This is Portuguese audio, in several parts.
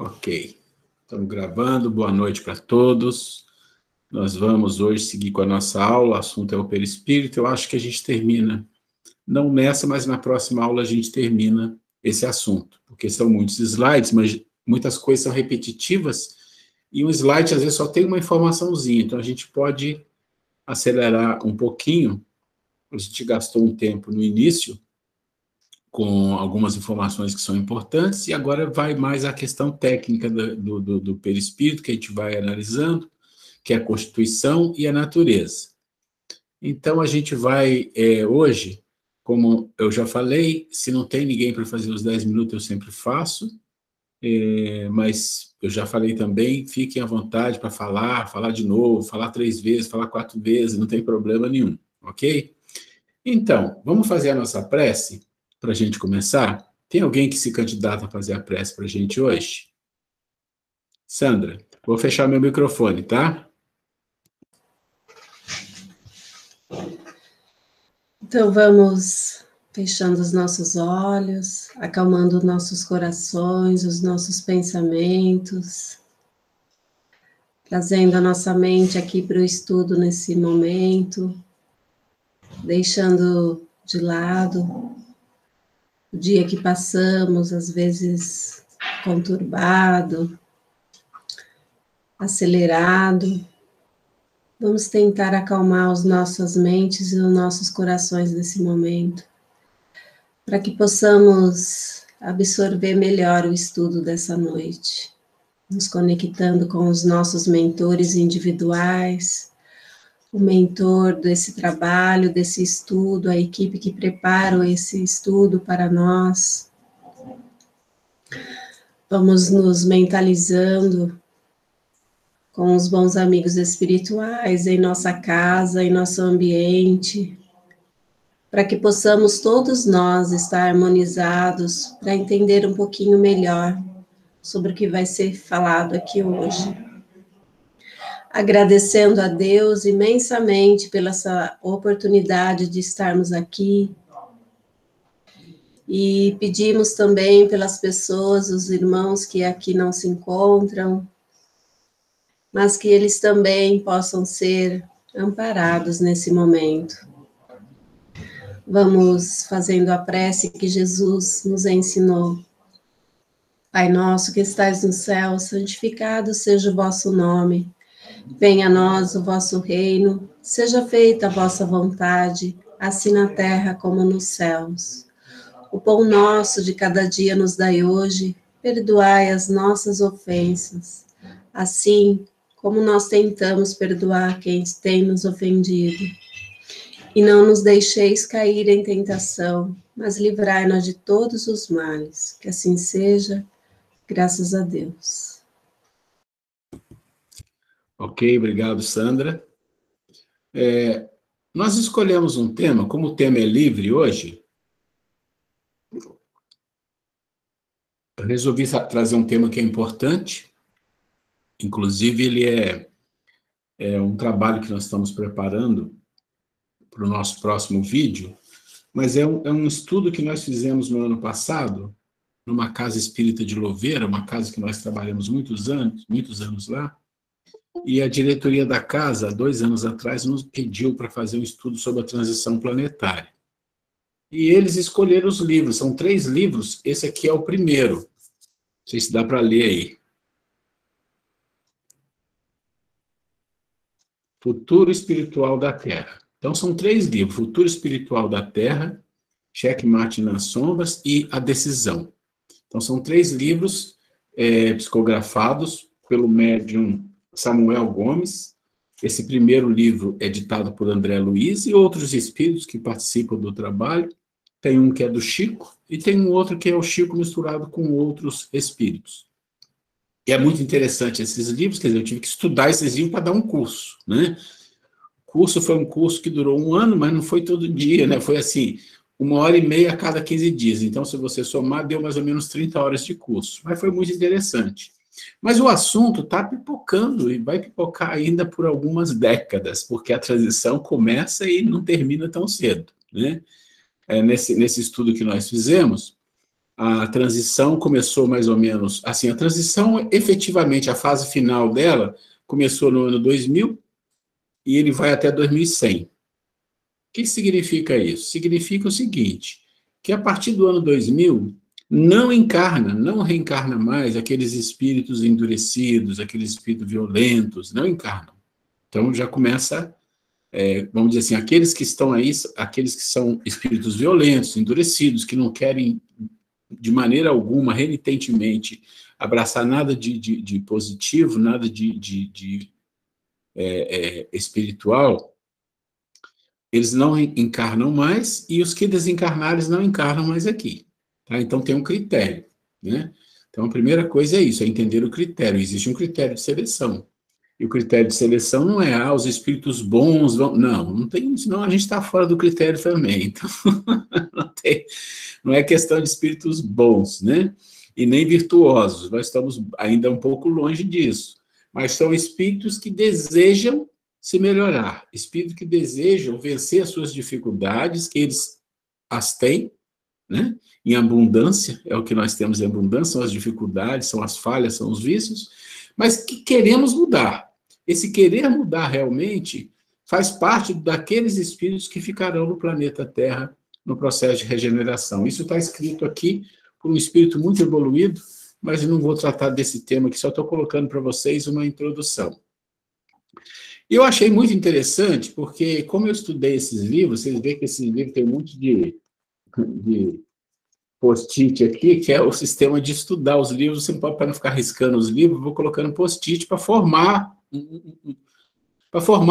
Ok, estamos gravando, boa noite para todos. Nós vamos hoje seguir com a nossa aula, o assunto é o perispírito. Eu acho que a gente termina, não nessa, mas na próxima aula a gente termina esse assunto, porque são muitos slides, mas muitas coisas são repetitivas, e um slide às vezes só tem uma informaçãozinha, então a gente pode acelerar um pouquinho. A gente gastou um tempo no início, com algumas informações que são importantes, e agora vai mais a questão técnica do perispírito, que a gente vai analisando, que é a constituição e a natureza. Então, a gente vai, hoje, como eu já falei, se não tem ninguém para fazer os 10 minutos, eu sempre faço, mas eu já falei também, fiquem à vontade para falar de novo, falar 3 vezes, falar 4 vezes, não tem problema nenhum, ok? Então, vamos fazer a nossa prece? Para a gente começar? Tem alguém que se candidata a fazer a prece para a gente hoje? Sandra, vou fechar meu microfone, tá? Então vamos fechando os nossos olhos, acalmando nossos corações, os nossos pensamentos, trazendo a nossa mente aqui para o estudo nesse momento, deixando de lado o dia que passamos, às vezes conturbado, acelerado. Vamos tentar acalmar as nossas mentes e os nossos corações nesse momento, para que possamos absorver melhor o estudo dessa noite, nos conectando com os nossos mentores individuais, o mentor desse trabalho, desse estudo, a equipe que prepara esse estudo para nós. Vamos nos mentalizando com os bons amigos espirituais em nossa casa, em nosso ambiente, para que possamos todos nós estar harmonizados, para entender um pouquinho melhor sobre o que vai ser falado aqui hoje. Agradecendo a Deus imensamente pela essa oportunidade de estarmos aqui, e pedimos também pelas pessoas, os irmãos que aqui não se encontram, mas que eles também possam ser amparados nesse momento. Vamos fazendo a prece que Jesus nos ensinou. Pai nosso que estais no céu, santificado seja o vosso nome. Venha a nós o vosso reino, seja feita a vossa vontade, assim na terra como nos céus. O pão nosso de cada dia nos dai hoje, perdoai as nossas ofensas, assim como nós tentamos perdoar quem tem nos ofendido. E não nos deixeis cair em tentação, mas livrai-nos de todos os males. Que assim seja, graças a Deus. Ok, obrigado, Sandra. Nós escolhemos um tema, como o tema é livre hoje, eu resolvi trazer um tema que é importante, inclusive ele é um trabalho que nós estamos preparando para o nosso próximo vídeo, mas é um estudo que nós fizemos no ano passado, numa casa espírita de Louveira, uma casa que nós trabalhamos muitos anos lá, e a diretoria da casa, 2 anos atrás, nos pediu para fazer um estudo sobre a transição planetária. E eles escolheram os livros, são 3 livros, esse aqui é o primeiro, não sei se dá para ler aí. Futuro Espiritual da Terra. Então são 3 livros, Futuro Espiritual da Terra, Checkmate nas Sombras e A Decisão. Então são 3 livros psicografados pelo médium Samuel Gomes. Esse primeiro livro é ditado por André Luiz e outros espíritos que participam do trabalho. Tem um que é do Chico e tem um outro que é o Chico misturado com outros espíritos. E é muito interessante esses livros, quer dizer, eu tive que estudar esses livros para dar um curso, né? O curso foi um curso que durou 1 ano, mas não foi todo dia, né? Foi assim, 1h30 a cada 15 dias. Então, se você somar, deu mais ou menos 30 horas de curso. Mas foi muito interessante. Mas o assunto está pipocando e vai pipocar ainda por algumas décadas, porque a transição começa e não termina tão cedo, né? Nesse estudo que nós fizemos, A transição começou mais ou menos, assim, a transição, efetivamente, a fase final dela começou no ano 2000 e ele vai até 2100. O que significa isso? Significa o seguinte, que a partir do ano 2000, não reencarna mais aqueles espíritos endurecidos, aqueles espíritos violentos, não encarnam. Então já começa, vamos dizer assim, aqueles que estão aí, aqueles que são espíritos violentos, endurecidos, que não querem de maneira alguma, renitentemente, abraçar nada de positivo, nada de espiritual, eles não encarnam mais, e os que desencarnaram, eles não encarnam mais aqui. Tá? Então tem um critério, né? Então a primeira coisa é isso, é entender o critério. Existe um critério de seleção. E o critério de seleção não é, os espíritos bons vão... Não tem isso, não, a gente está fora do critério também. Então, não é questão de espíritos bons, né? E nem virtuosos, nós estamos ainda um pouco longe disso. Mas são espíritos que desejam se melhorar, espíritos que desejam vencer as suas dificuldades, que eles as têm, né? Em abundância, é o que nós temos em abundância, são as dificuldades, são as falhas, são os vícios, mas que queremos mudar. Esse querer mudar realmente faz parte daqueles espíritos que ficarão no planeta Terra no processo de regeneração. Isso está escrito aqui por um espírito muito evoluído, mas eu não vou tratar desse tema aqui, só estou colocando para vocês uma introdução. Eu achei muito interessante, porque como eu estudei esses livros, vocês veem que esse livro tem um monte de post-it aqui, que é o sistema de estudar os livros. Você não pode, para não ficar riscando os livros, vou colocando post-it para formar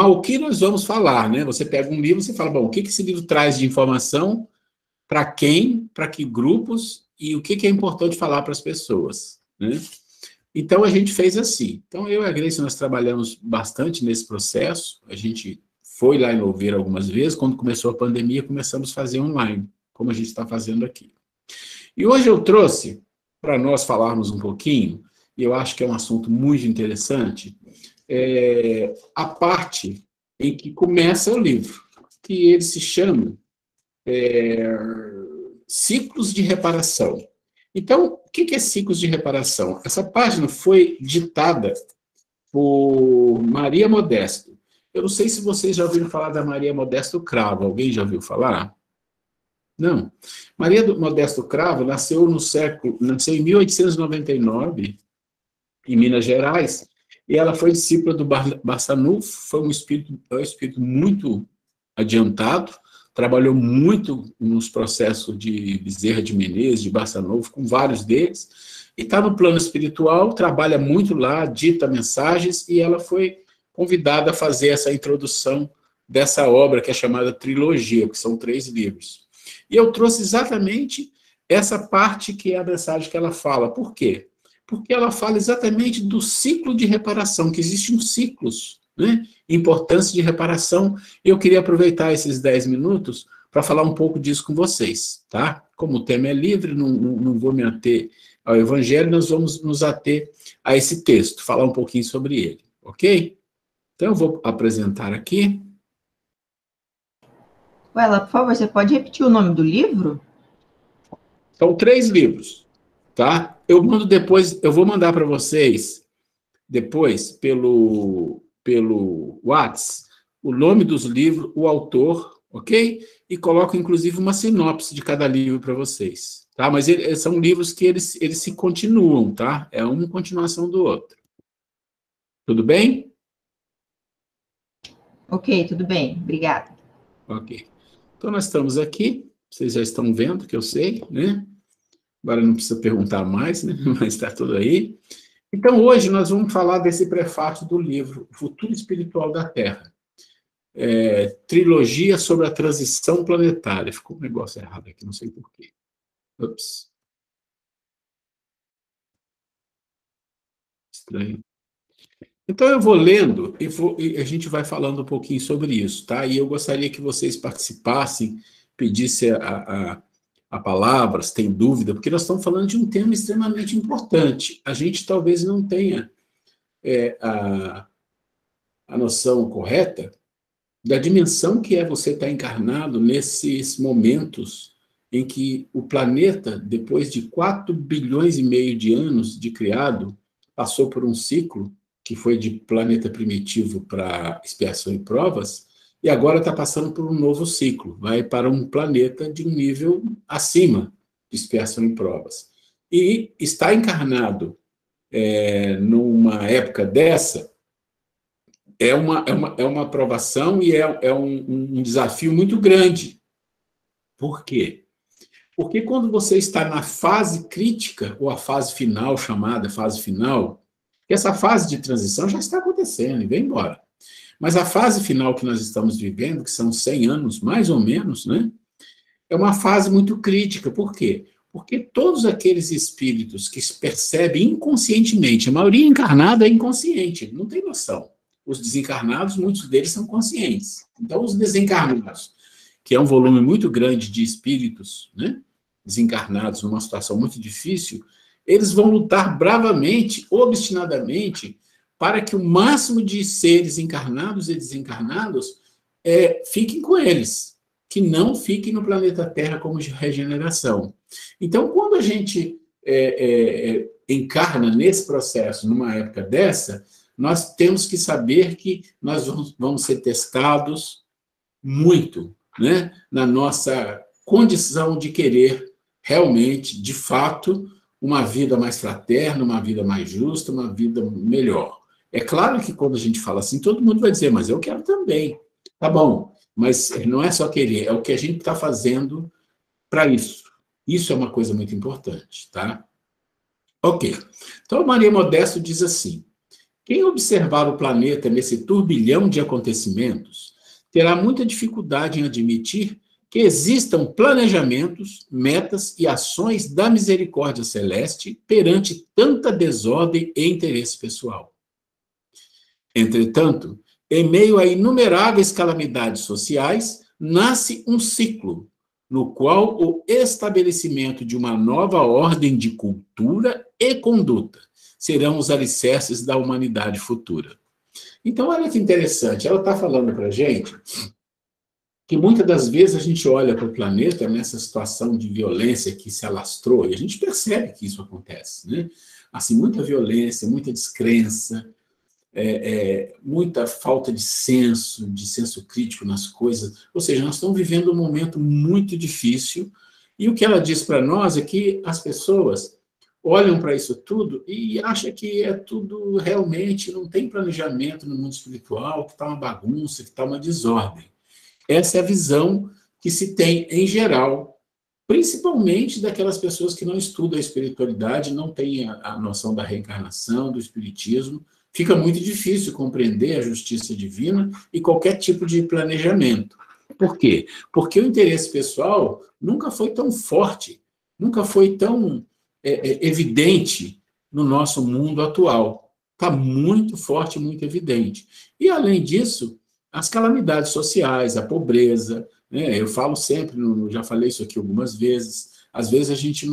o que nós vamos falar, né? Você pega um livro e você fala, bom, o que esse livro traz de informação, para quem, para que grupos, e o que é importante falar para as pessoas, né? Então, a gente fez assim. Então, eu e a Grace, nós trabalhamos bastante nesse processo, a gente foi lá em Louveira algumas vezes, quando começou a pandemia, começamos a fazer online, como a gente está fazendo aqui. E hoje eu trouxe, para nós falarmos um pouquinho, e eu acho que é um assunto muito interessante, a parte em que começa o livro, que ele se chama Ciclos de Reparação. Então, o que é ciclos de reparação? Essa página foi ditada por Maria Modesto. Eu não sei se vocês já ouviram falar da Maria Modesto Cravo. Alguém já ouviu falar? Não. Maria Modesto Cravo nasceu em 1899, em Minas Gerais, e ela foi discípula do Barçanufo, foi um espírito muito adiantado, trabalhou muito nos processos de Bezerra de Menezes, de Barçanufo, com vários deles, e está no plano espiritual, trabalha muito lá, dita mensagens, e ela foi convidada a fazer essa introdução dessa obra que é chamada Trilogia, que são 3 livros. E eu trouxe exatamente essa parte que é a mensagem que ela fala. Por quê? Porque ela fala exatamente do ciclo de reparação, que existem ciclos, né? Importância de reparação. Eu queria aproveitar esses 10 minutos para falar um pouco disso com vocês, tá? Como o tema é livre, não vou me ater ao Evangelho, nós vamos nos ater a esse texto, falar um pouquinho sobre ele, ok? Então, eu vou apresentar aqui. Uela, por favor, você pode repetir o nome do livro? São 3 livros, tá? Eu mando depois, eu vou mandar para vocês depois pelo WhatsApp o nome dos livros, o autor, ok? E coloco inclusive uma sinopse de cada livro para vocês, tá? Mas são livros que eles se continuam, tá? É uma continuação do outro. Tudo bem? Ok, tudo bem, obrigada. Ok. Então nós estamos aqui, vocês já estão vendo, que eu sei, né? Agora não precisa perguntar mais, né? Mas está tudo aí. Então, hoje nós vamos falar desse prefácio do livro, Futuro Espiritual da Terra. Trilogia sobre a transição planetária. Ficou um negócio errado aqui, não sei porquê. Ups. Estranho. Então, eu vou lendo e a gente vai falando um pouquinho sobre isso, tá? E eu gostaria que vocês participassem, pedissem a palavra, se tem dúvida, porque nós estamos falando de um tema extremamente importante. A gente talvez não tenha a noção correta da dimensão que é você estar encarnado nesses momentos em que o planeta, depois de 4 bilhões e meio de anos de criado, passou por um ciclo que foi de planeta primitivo para expiação e provas, e agora está passando por um novo ciclo, vai para um planeta de um nível acima de expiação e provas. E está encarnado numa época dessa, é uma provação e é um desafio muito grande. Por quê? Porque quando você está na fase crítica, ou a fase final, chamada fase final, essa fase de transição já está acontecendo e vem embora. Mas a fase final que nós estamos vivendo, que são 100 anos, mais ou menos, né, é uma fase muito crítica. Por quê? Porque todos aqueles espíritos que se percebem inconscientemente, a maioria encarnada é inconsciente, não tem noção. Os desencarnados, muitos deles são conscientes. Então, os desencarnados, que é um volume muito grande de espíritos, né, desencarnados numa situação muito difícil, eles vão lutar bravamente, obstinadamente, para que o máximo de seres encarnados e desencarnados fiquem com eles, que não fiquem no planeta Terra como regeneração. Então, quando a gente encarna nesse processo, numa época dessa, nós temos que saber que nós vamos ser testados muito, né, na nossa condição de querer realmente, de fato, uma vida mais fraterna, uma vida mais justa, uma vida melhor. É claro que quando a gente fala assim, todo mundo vai dizer, mas eu quero também. Tá bom, mas não é só querer, é o que a gente está fazendo para isso. Isso é uma coisa muito importante, tá? Ok. Então, Maria Modesto diz assim: quem observar o planeta nesse turbilhão de acontecimentos terá muita dificuldade em admitir que existam planejamentos, metas e ações da misericórdia celeste perante tanta desordem e interesse pessoal. Entretanto, em meio a inumeráveis calamidades sociais, nasce um ciclo, no qual o estabelecimento de uma nova ordem de cultura e conduta serão os alicerces da humanidade futura. Então, olha que interessante, ela está falando para a gente que muitas das vezes a gente olha para o planeta nessa situação de violência que se alastrou, e a gente percebe que isso acontece, né? Assim, muita violência, muita descrença, muita falta de senso crítico nas coisas. Ou seja, nós estamos vivendo um momento muito difícil, e o que ela diz para nós é que as pessoas olham para isso tudo e acham que é tudo realmente, não tem planejamento no mundo espiritual, que está uma bagunça, que está uma desordem. Essa é a visão que se tem em geral, principalmente daquelas pessoas que não estudam a espiritualidade, não têm a noção da reencarnação, do espiritismo. Fica muito difícil compreender a justiça divina e qualquer tipo de planejamento. Por quê? Porque o interesse pessoal nunca foi tão forte, nunca foi tão evidente no nosso mundo atual. Está muito forte, muito evidente. E, além disso, as calamidades sociais, a pobreza, né? Eu falo sempre, já falei isso aqui algumas vezes, às vezes a gente,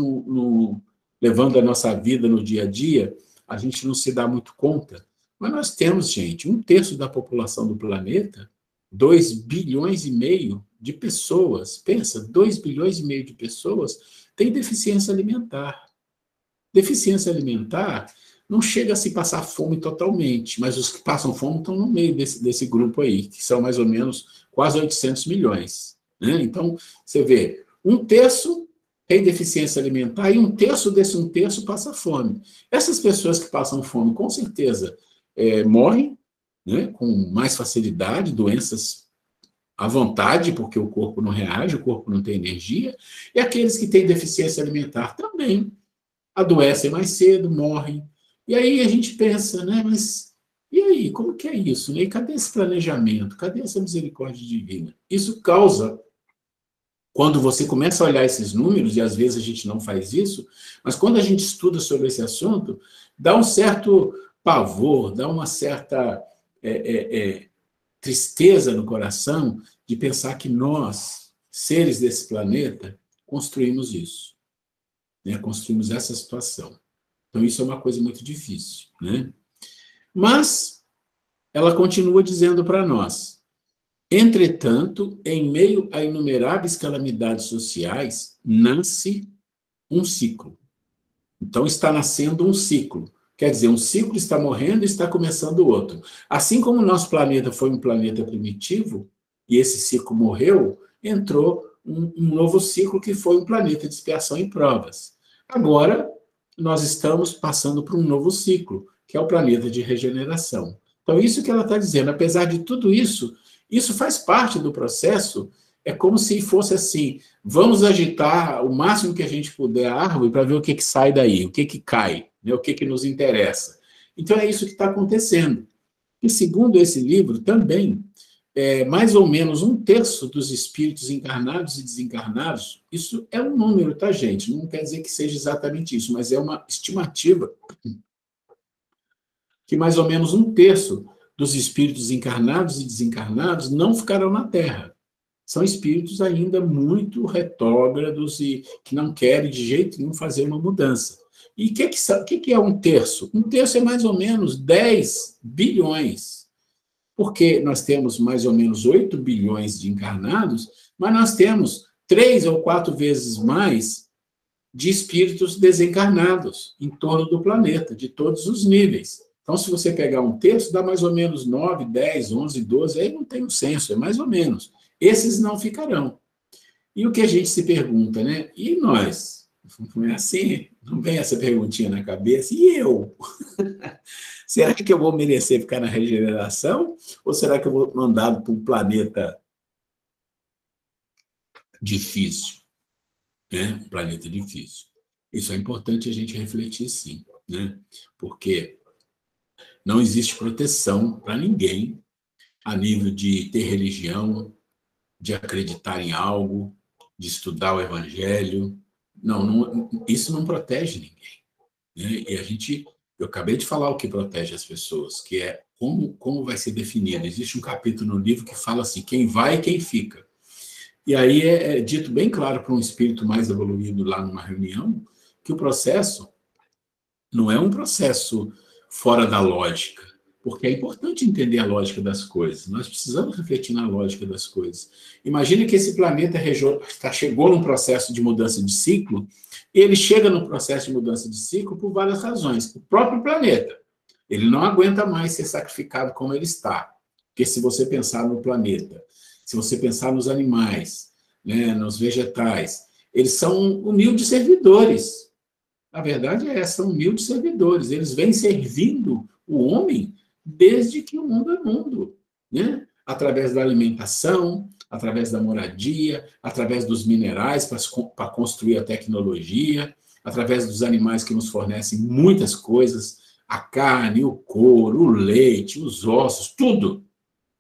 levando a nossa vida no dia a dia, a gente não se dá muito conta, mas nós temos, gente, 1/3 da população do planeta, 2 bilhões e meio de pessoas, pensa, 2 bilhões e meio de pessoas têm deficiência alimentar. Deficiência alimentar não chega a se passar fome totalmente, mas os que passam fome estão no meio desse grupo aí, que são mais ou menos quase 800 milhões. Né? Então, você vê, 1/3 tem deficiência alimentar e 1/3 desse 1/3 passa fome. Essas pessoas que passam fome, com certeza, morrem, né, com mais facilidade, doenças à vontade, porque o corpo não reage, o corpo não tem energia, e aqueles que têm deficiência alimentar também adoecem mais cedo, morrem. E aí a gente pensa, né, mas e aí, como que é isso? Né? E cadê esse planejamento? Cadê essa misericórdia divina? Isso causa, quando você começa a olhar esses números, e às vezes a gente não faz isso, mas quando a gente estuda sobre esse assunto, dá um certo pavor, dá uma certa tristeza no coração de pensar que nós, seres desse planeta, construímos isso, né? Construímos essa situação. Então, isso é uma coisa muito difícil, né? Mas ela continua dizendo para nós Entretanto, em meio a inumeráveis calamidades sociais, nasce um ciclo. Então, está nascendo um ciclo. Quer dizer, um ciclo está morrendo e está começando outro. Assim como o nosso planeta foi um planeta primitivo, e esse ciclo morreu, entrou um novo ciclo que foi um planeta de expiação e provas. Agora, nós estamos passando por um novo ciclo, que é o planeta de regeneração. Então, isso que ela está dizendo, apesar de tudo isso, isso faz parte do processo, é como se fosse assim, vamos agitar o máximo que a gente puder a árvore para ver o que sai daí, o que cai, né, o que nos interessa. Então, é isso que está acontecendo. E, segundo esse livro, também, mais ou menos 1/3 dos espíritos encarnados e desencarnados, isso é um número, tá, gente? Não quer dizer que seja exatamente isso, mas é uma estimativa que mais ou menos 1/3 dos espíritos encarnados e desencarnados não ficarão na Terra. São espíritos ainda muito retrógrados e que não querem de jeito nenhum fazer uma mudança. E o que é 1/3? 1/3 é mais ou menos 10 bilhões, porque nós temos mais ou menos 8 bilhões de encarnados, mas nós temos 3 ou 4 vezes mais de espíritos desencarnados em torno do planeta, de todos os níveis. Então, se você pegar 1/3, dá mais ou menos 9, 10, 11, 12, aí não tem um censo, é mais ou menos. Esses não ficarão. E o que a gente se pergunta, né? E nós? Não é assim? Não vem essa perguntinha na cabeça? E eu? Será que eu vou merecer ficar na regeneração? Ou será que eu vou mandado para um planeta difícil? Né? Um planeta difícil. Isso é importante a gente refletir, sim. Né? Porque não existe proteção para ninguém a nível de ter religião, de acreditar em algo, de estudar o evangelho. Não, isso não protege ninguém. Né? E eu acabei de falar o que protege as pessoas, que é como vai ser definido. Existe um capítulo no livro que fala assim, quem vai e quem fica. E aí é dito bem claro para um espírito mais evoluído lá numa reunião, que o processo não é um processo fora da lógica, porque é importante entender a lógica das coisas. Nós precisamos refletir na lógica das coisas. Imagine que esse planeta chegou num processo de mudança de ciclo, e ele chega no processo de mudança de ciclo por várias razões. O próprio planeta, ele não aguenta mais ser sacrificado como ele está. Porque se você pensar no planeta, se você pensar nos animais, né, nos vegetais, eles são humildes servidores. A verdade é essa, são humildes servidores. Eles vêm servindo o homem desde que o mundo é mundo, né? Através da alimentação, através da moradia, através dos minerais para construir a tecnologia, através dos animais que nos fornecem muitas coisas, a carne, o couro, o leite, os ossos, tudo.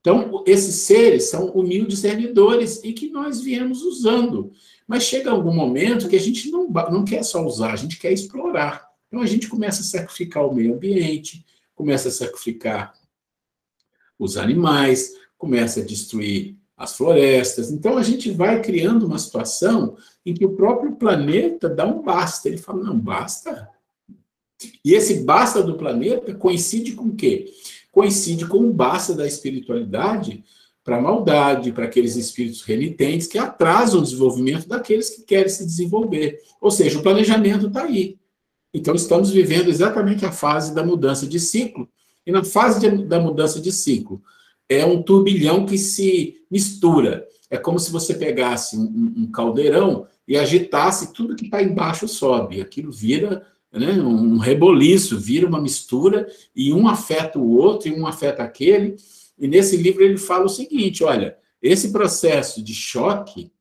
Então, esses seres são humildes servidores e que nós viemos usando. Mas chega algum momento que a gente não quer só usar, a gente quer explorar. Então, a gente começa a sacrificar o meio ambiente, começa a sacrificar os animais, começa a destruir as florestas. Então, a gente vai criando uma situação em que o próprio planeta dá um basta. Ele fala, não, basta. E esse basta do planeta coincide com o quê? Coincide com o basta da espiritualidade para a maldade, para aqueles espíritos renitentes que atrasam o desenvolvimento daqueles que querem se desenvolver. Ou seja, o planejamento está aí. Então, estamos vivendo exatamente a fase da mudança de ciclo. E na fase da mudança de ciclo, é um turbilhão que se mistura. É como se você pegasse um caldeirão e agitasse, tudo que está embaixo sobe. Aquilo vira, né, um reboliço, vira uma mistura, e um afeta o outro, e um afeta aquele. E nesse livro ele fala o seguinte, olha, esse processo de choque,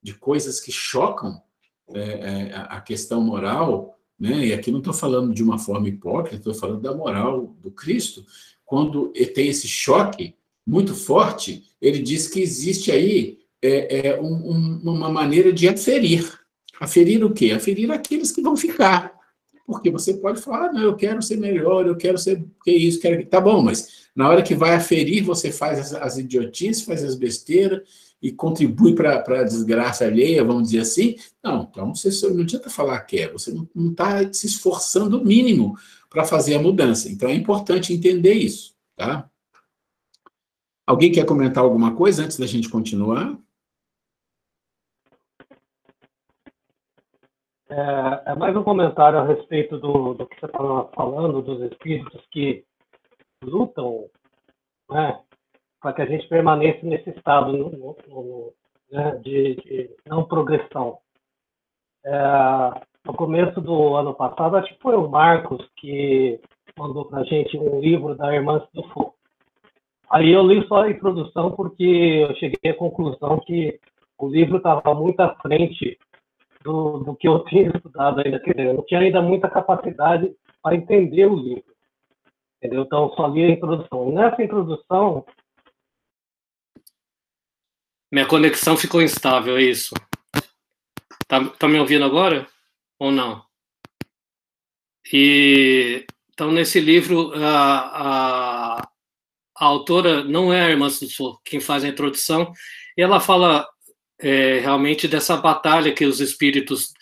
de coisas que chocam a questão moral, né? E aqui não estou falando de uma forma hipócrita, estou falando da moral do Cristo. Quando ele tem esse choque muito forte, ele diz que existe aí uma maneira de aferir. Aferir o quê? Aferir aqueles que vão ficar. Porque você pode falar, não, eu quero ser melhor, eu quero ser que isso, quero... Tá bom, mas na hora que vai aferir, você faz as idiotices, faz as besteiras, e contribui para a desgraça alheia, vamos dizer assim, não, então você não adianta falar que você não está se esforçando o mínimo para fazer a mudança. Então é importante entender isso, tá? Alguém quer comentar alguma coisa antes da gente continuar? É mais um comentário a respeito do que você estava falando, dos espíritos que lutam, né, para que a gente permaneça nesse estado né, de não progressão. No começo do ano passado, acho que foi o Marcos que mandou para a gente um livro da Irmã do Fogo. Aí eu li só a introdução porque eu cheguei à conclusão que o livro estava muito à frente do que eu tinha estudado ainda. Quer dizer, eu não tinha ainda muita capacidade para entender o livro. Entendeu? Então, só li a introdução. E nessa introdução... Minha conexão ficou instável, é isso. Tá me ouvindo agora? Ou não? Então, nesse livro, a autora não é a Irmã Sussurro, quem faz a introdução, e ela fala realmente dessa batalha que os espíritos,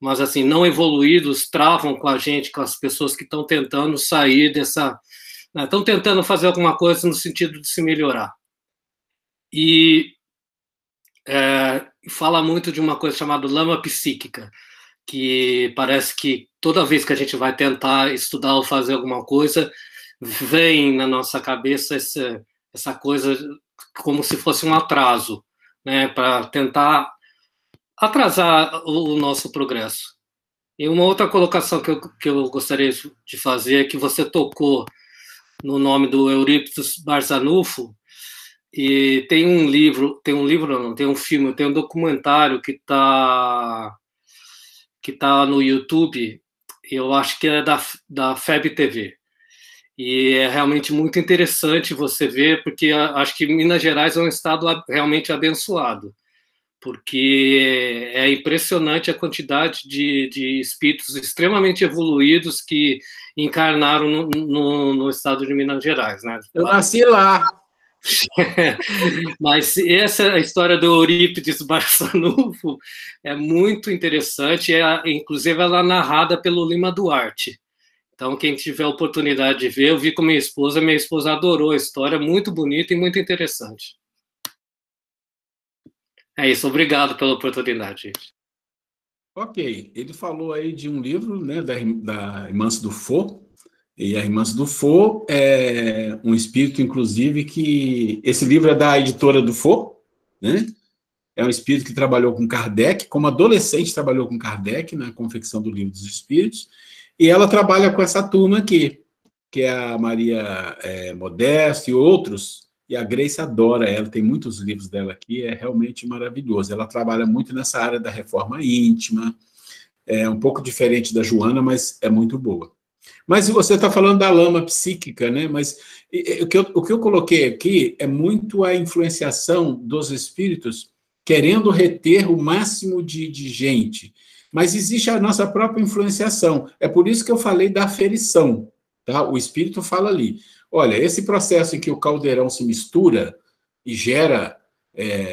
mas assim, não evoluídos, travam com a gente, com as pessoas que estão tentando sair dessa... Estão tentando fazer alguma coisa no sentido de se melhorar. E fala muito de uma coisa chamada lama psíquica, que parece que toda vez que a gente vai tentar estudar ou fazer alguma coisa, vem na nossa cabeça essa coisa como se fosse um atraso, né, para tentar atrasar o nosso progresso. E uma outra colocação que eu gostaria de fazer é que você tocou no nome do Eurípides Barçanufo, e tem um filme, tem um documentário que tá no YouTube, eu acho que é da FEB TV. E é realmente muito interessante você ver, porque acho que Minas Gerais é um estado realmente abençoado, porque é impressionante a quantidade de espíritos extremamente evoluídos que encarnaram no estado de Minas Gerais, né? Eu nasci lá. Mas essa história do Eurípides Barçanufo é muito interessante, inclusive ela é narrada pelo Lima Duarte. Então, quem tiver a oportunidade de ver, eu vi com minha esposa adorou a história, muito bonita e muito interessante. É isso, obrigado pela oportunidade. Ok, ele falou aí de um livro, né, da Irmã Dufaux, e a Irmã Dufaux é um espírito, inclusive, que... Esse livro é da editora Dufaux, né? É um espírito que trabalhou com Kardec, como adolescente trabalhou com Kardec na confecção do Livro dos Espíritos, e ela trabalha com essa turma aqui, que é a Maria Modesto e outros, e a Grace adora ela, tem muitos livros dela aqui, é realmente maravilhoso. Ela trabalha muito nessa área da reforma íntima, é um pouco diferente da Joana, mas é muito boa. Mas você está falando da lama psíquica, né? Mas o que eu coloquei aqui é muito a influenciação dos espíritos querendo reter o máximo de gente. Mas existe a nossa própria influenciação. É por isso que eu falei da aferição. Tá? O espírito fala ali. Olha, esse processo em que o caldeirão se mistura e gera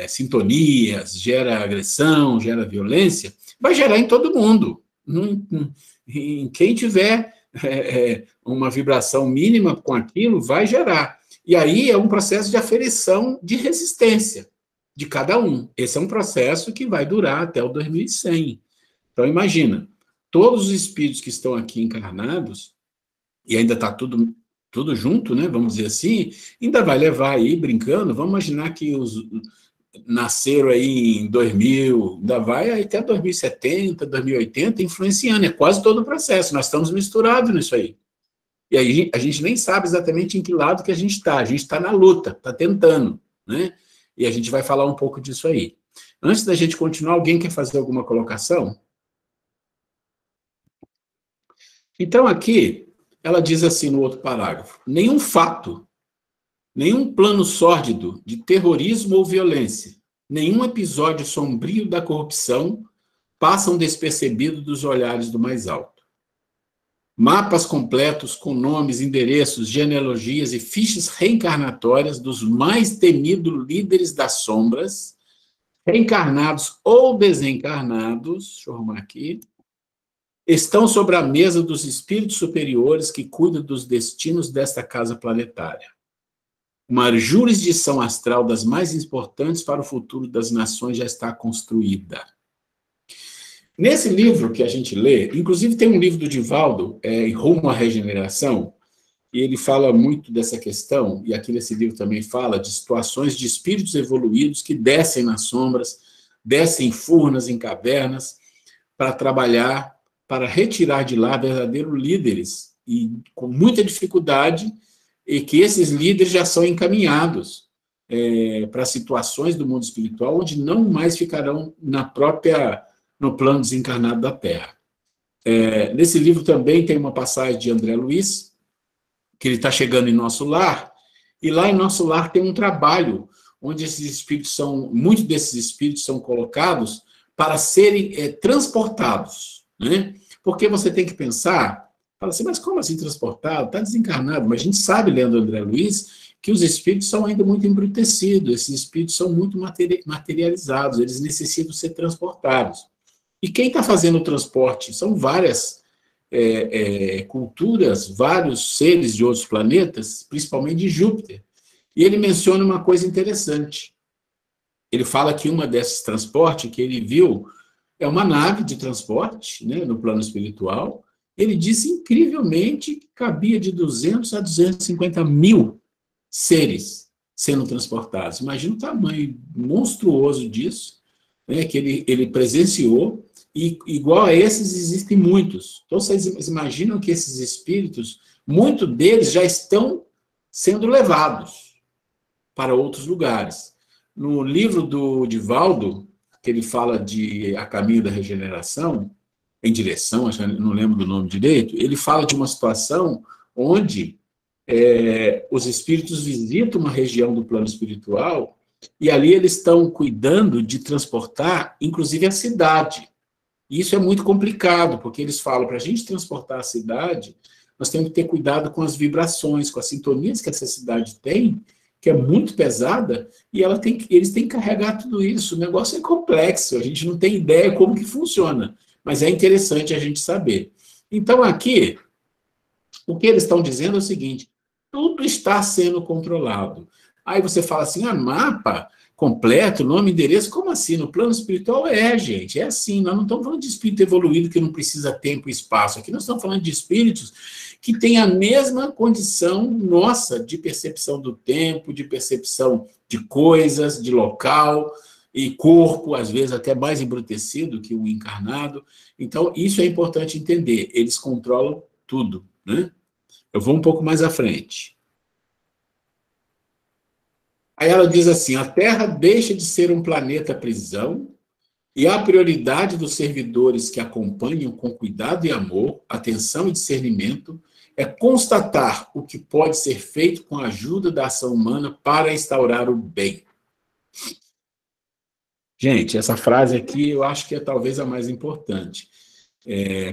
sintonias, gera agressão, gera violência, vai gerar em todo mundo. Em quem tiver uma vibração mínima com aquilo, vai gerar. E aí é um processo de aferição de resistência de cada um. Esse é um processo que vai durar até o 2100. Então, imagina, todos os espíritos que estão aqui encarnados, e ainda está tudo junto, né, vamos dizer assim, ainda vai levar aí, brincando, vamos imaginar que os nasceram aí em 2000, ainda vai aí até 2070, 2080, influenciando, é quase todo o processo, nós estamos misturados nisso aí. E aí a gente nem sabe exatamente em que lado que a gente está na luta, está tentando, né? E a gente vai falar um pouco disso aí. Antes da gente continuar, alguém quer fazer alguma colocação? Então, aqui, ela diz assim no outro parágrafo: nenhum fato, nenhum plano sórdido de terrorismo ou violência, nenhum episódio sombrio da corrupção passam despercebido dos olhares do mais alto. Mapas completos com nomes, endereços, genealogias e fichas reencarnatórias dos mais temidos líderes das sombras, reencarnados ou desencarnados, deixa eu arrumar aqui, estão sobre a mesa dos espíritos superiores que cuidam dos destinos desta casa planetária. uma jurisdição astral das mais importantes para o futuro das nações já está construída. Nesse livro que a gente lê, inclusive tem um livro do Divaldo, Rumo à Regeneração, e ele fala muito dessa questão, e aqui nesse livro também fala de situações de espíritos evoluídos que descem nas sombras, descem em furnas, em cavernas, para trabalhar, para retirar de lá verdadeiros líderes, e com muita dificuldade, e que esses líderes já são encaminhados para situações do mundo espiritual onde não mais ficarão no plano desencarnado da Terra. Nesse livro também tem uma passagem de André Luiz, que ele está chegando em nosso lar, e lá em nosso lar tem um trabalho onde muitos desses espíritos são colocados para serem transportados, né? Porque você tem que pensar, fala assim, mas como assim transportado? Está desencarnado, mas a gente sabe, lendo André Luiz, que os espíritos são ainda muito embrutecidos, esses espíritos são muito materializados, eles necessitam ser transportados. E quem está fazendo o transporte são várias culturas, vários seres de outros planetas, principalmente de Júpiter. E ele menciona uma coisa interessante. Ele fala que uma desses transportes que ele viu é uma nave de transporte, né, no plano espiritual. Ele disse incrivelmente que cabia de 200 a 250 mil seres sendo transportados. Imagina o tamanho monstruoso disso, né, que ele presenciou. E igual a esses existem muitos. Então, vocês imaginam que esses espíritos, muitos deles já estão sendo levados para outros lugares. No livro do Divaldo, que ele fala de A Caminho da Regeneração, em direção, acho que não lembro do nome direito, ele fala de uma situação onde os espíritos visitam uma região do plano espiritual e ali eles estão cuidando de transportar, inclusive, a cidade. E isso é muito complicado, porque eles falam, para a gente transportar a cidade, nós temos que ter cuidado com as vibrações, com as sintonias que essa cidade tem, que é muito pesada, e eles têm que carregar tudo isso. O negócio é complexo, a gente não tem ideia como que funciona, mas é interessante a gente saber. Então, aqui, o que eles estão dizendo é o seguinte, tudo está sendo controlado. Aí você fala assim, mapa completo, nome, endereço, como assim? No plano espiritual gente, é assim, nós não estamos falando de espírito evoluído que não precisa tempo e espaço, aqui nós estamos falando de espíritos que têm a mesma condição nossa de percepção do tempo, de percepção de coisas, de local e corpo, às vezes até mais embrutecido que o encarnado. Então, isso é importante entender, eles controlam tudo, né? Eu vou um pouco mais à frente. Aí ela diz assim, a Terra deixa de ser um planeta prisão e a prioridade dos servidores que acompanham com cuidado e amor, atenção e discernimento, é constatar o que pode ser feito com a ajuda da ação humana para instaurar o bem. Gente, essa frase aqui eu acho que é talvez a mais importante.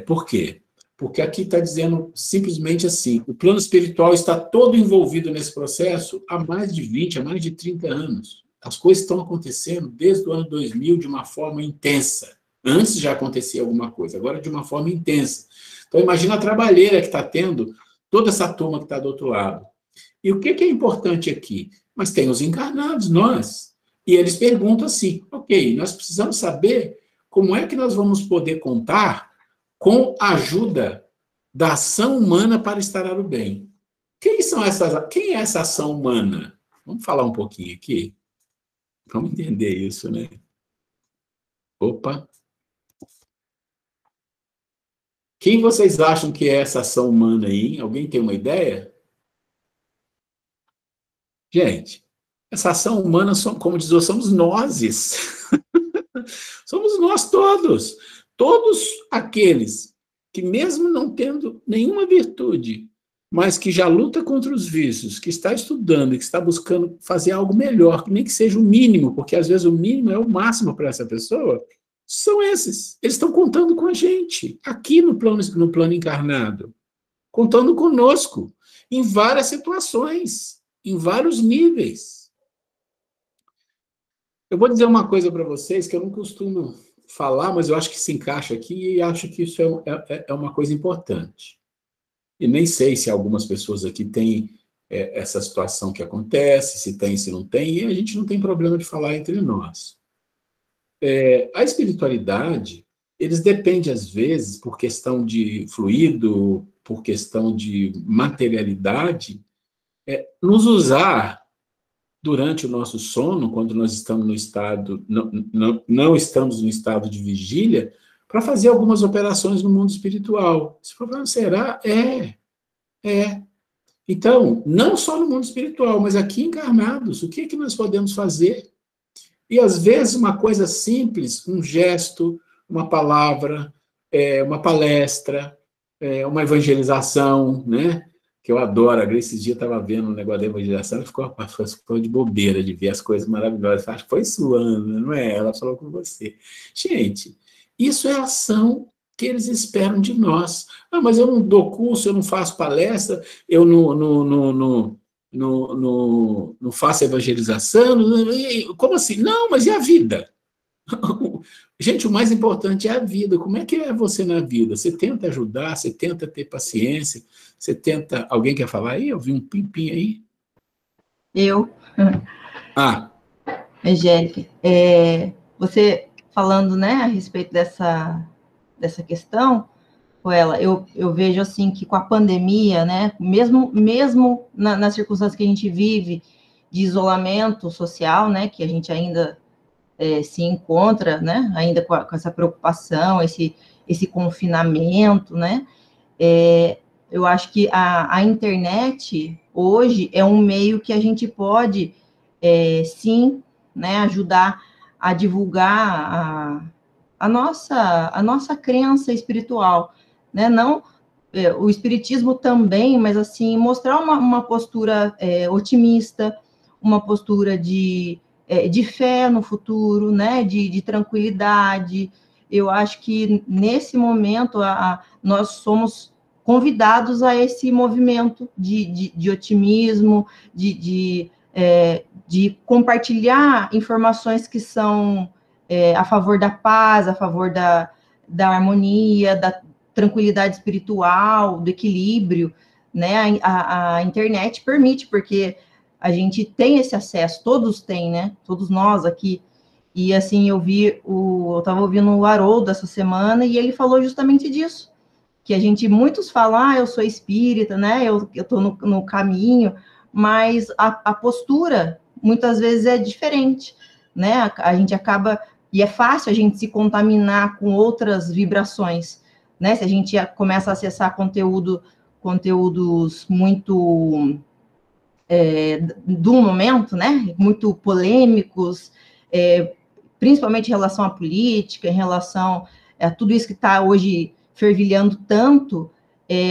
Por quê? Porque aqui está dizendo simplesmente assim, o plano espiritual está todo envolvido nesse processo há mais de 20, há mais de 30 anos. As coisas estão acontecendo desde o ano 2000 de uma forma intensa. Antes já acontecia alguma coisa, agora de uma forma intensa. Então, imagina a trabalheira que está tendo toda essa turma que está do outro lado. E o que é importante aqui? Mas tem os encarnados, nós. E eles perguntam assim, ok, nós precisamos saber como é que nós vamos poder contar com a ajuda da ação humana para instaurar o bem. Quem é essa ação humana? Vamos falar um pouquinho aqui? Vamos entender isso, né? Opa! Quem vocês acham que é essa ação humana aí, hein? Alguém tem uma ideia? Gente, essa ação humana, como diz, somos nós. Somos nós todos. Todos aqueles que, mesmo não tendo nenhuma virtude, mas que já luta contra os vícios, que está estudando e que está buscando fazer algo melhor, que nem que seja o mínimo, porque às vezes o mínimo é o máximo para essa pessoa, são esses. Eles estão contando com a gente, aqui no plano encarnado, contando conosco, em várias situações, em vários níveis. Eu vou dizer uma coisa para vocês que eu não costumo falar, mas eu acho que se encaixa aqui e acho que isso é uma coisa importante. E nem sei se algumas pessoas aqui têm essa situação que acontece, se tem, se não tem, e a gente não tem problema de falar entre nós. A espiritualidade, eles dependem, às vezes, por questão de fluido, por questão de materialidade, nos usar durante o nosso sono, quando nós estamos no estado, não estamos no estado de vigília, para fazer algumas operações no mundo espiritual. Esse problema será? Então, não só no mundo espiritual, mas aqui encarnados, o que é que nós podemos fazer? E, às vezes, uma coisa simples, um gesto, uma palavra, uma palestra, uma evangelização, né? Que eu adoro. Esses dias eu estava vendo um negócio da evangelização, ficou de bobeira de ver as coisas maravilhosas. Acho que foi sua, Ana, não é? Ela falou com você. Gente, isso é ação que eles esperam de nós. Mas eu não dou curso, eu não faço palestra, eu não faço evangelização. Como assim? Não, mas e a vida? Gente, o mais importante é a vida. Como é que é você na vida? Você tenta ajudar, você tenta ter paciência, você tenta... Alguém quer falar aí? Eu vi um pimpinho aí. Eu. Angélica, você falando, né, a respeito dessa questão, ela, eu vejo assim que com a pandemia, né, mesmo nas circunstâncias que a gente vive de isolamento social, né, que a gente ainda se encontra, né, ainda com essa preocupação, esse confinamento, né, eu acho que a internet hoje é um meio que a gente pode, sim, né, ajudar a divulgar a nossa crença espiritual, né? Não o espiritismo também, mas assim mostrar uma postura otimista, uma postura de fé no futuro, né? De tranquilidade. Eu acho que nesse momento nós somos convidados a esse movimento de otimismo, de compartilhar informações que são a favor da paz, a favor da harmonia, da tranquilidade espiritual, do equilíbrio, né? A internet permite, porque a gente tem esse acesso, todos têm, né? Todos nós aqui. E assim, eu estava ouvindo o Haroldo essa semana, e ele falou justamente disso, que muitos falam, eu sou espírita, né? Eu estou no caminho, mas a postura muitas vezes é diferente, né? A gente acaba, e é fácil a gente se contaminar com outras vibrações, né? Se a gente começa a acessar conteúdos muito do momento, né? Muito polêmicos, principalmente em relação à política, em relação a tudo isso que está hoje fervilhando tanto,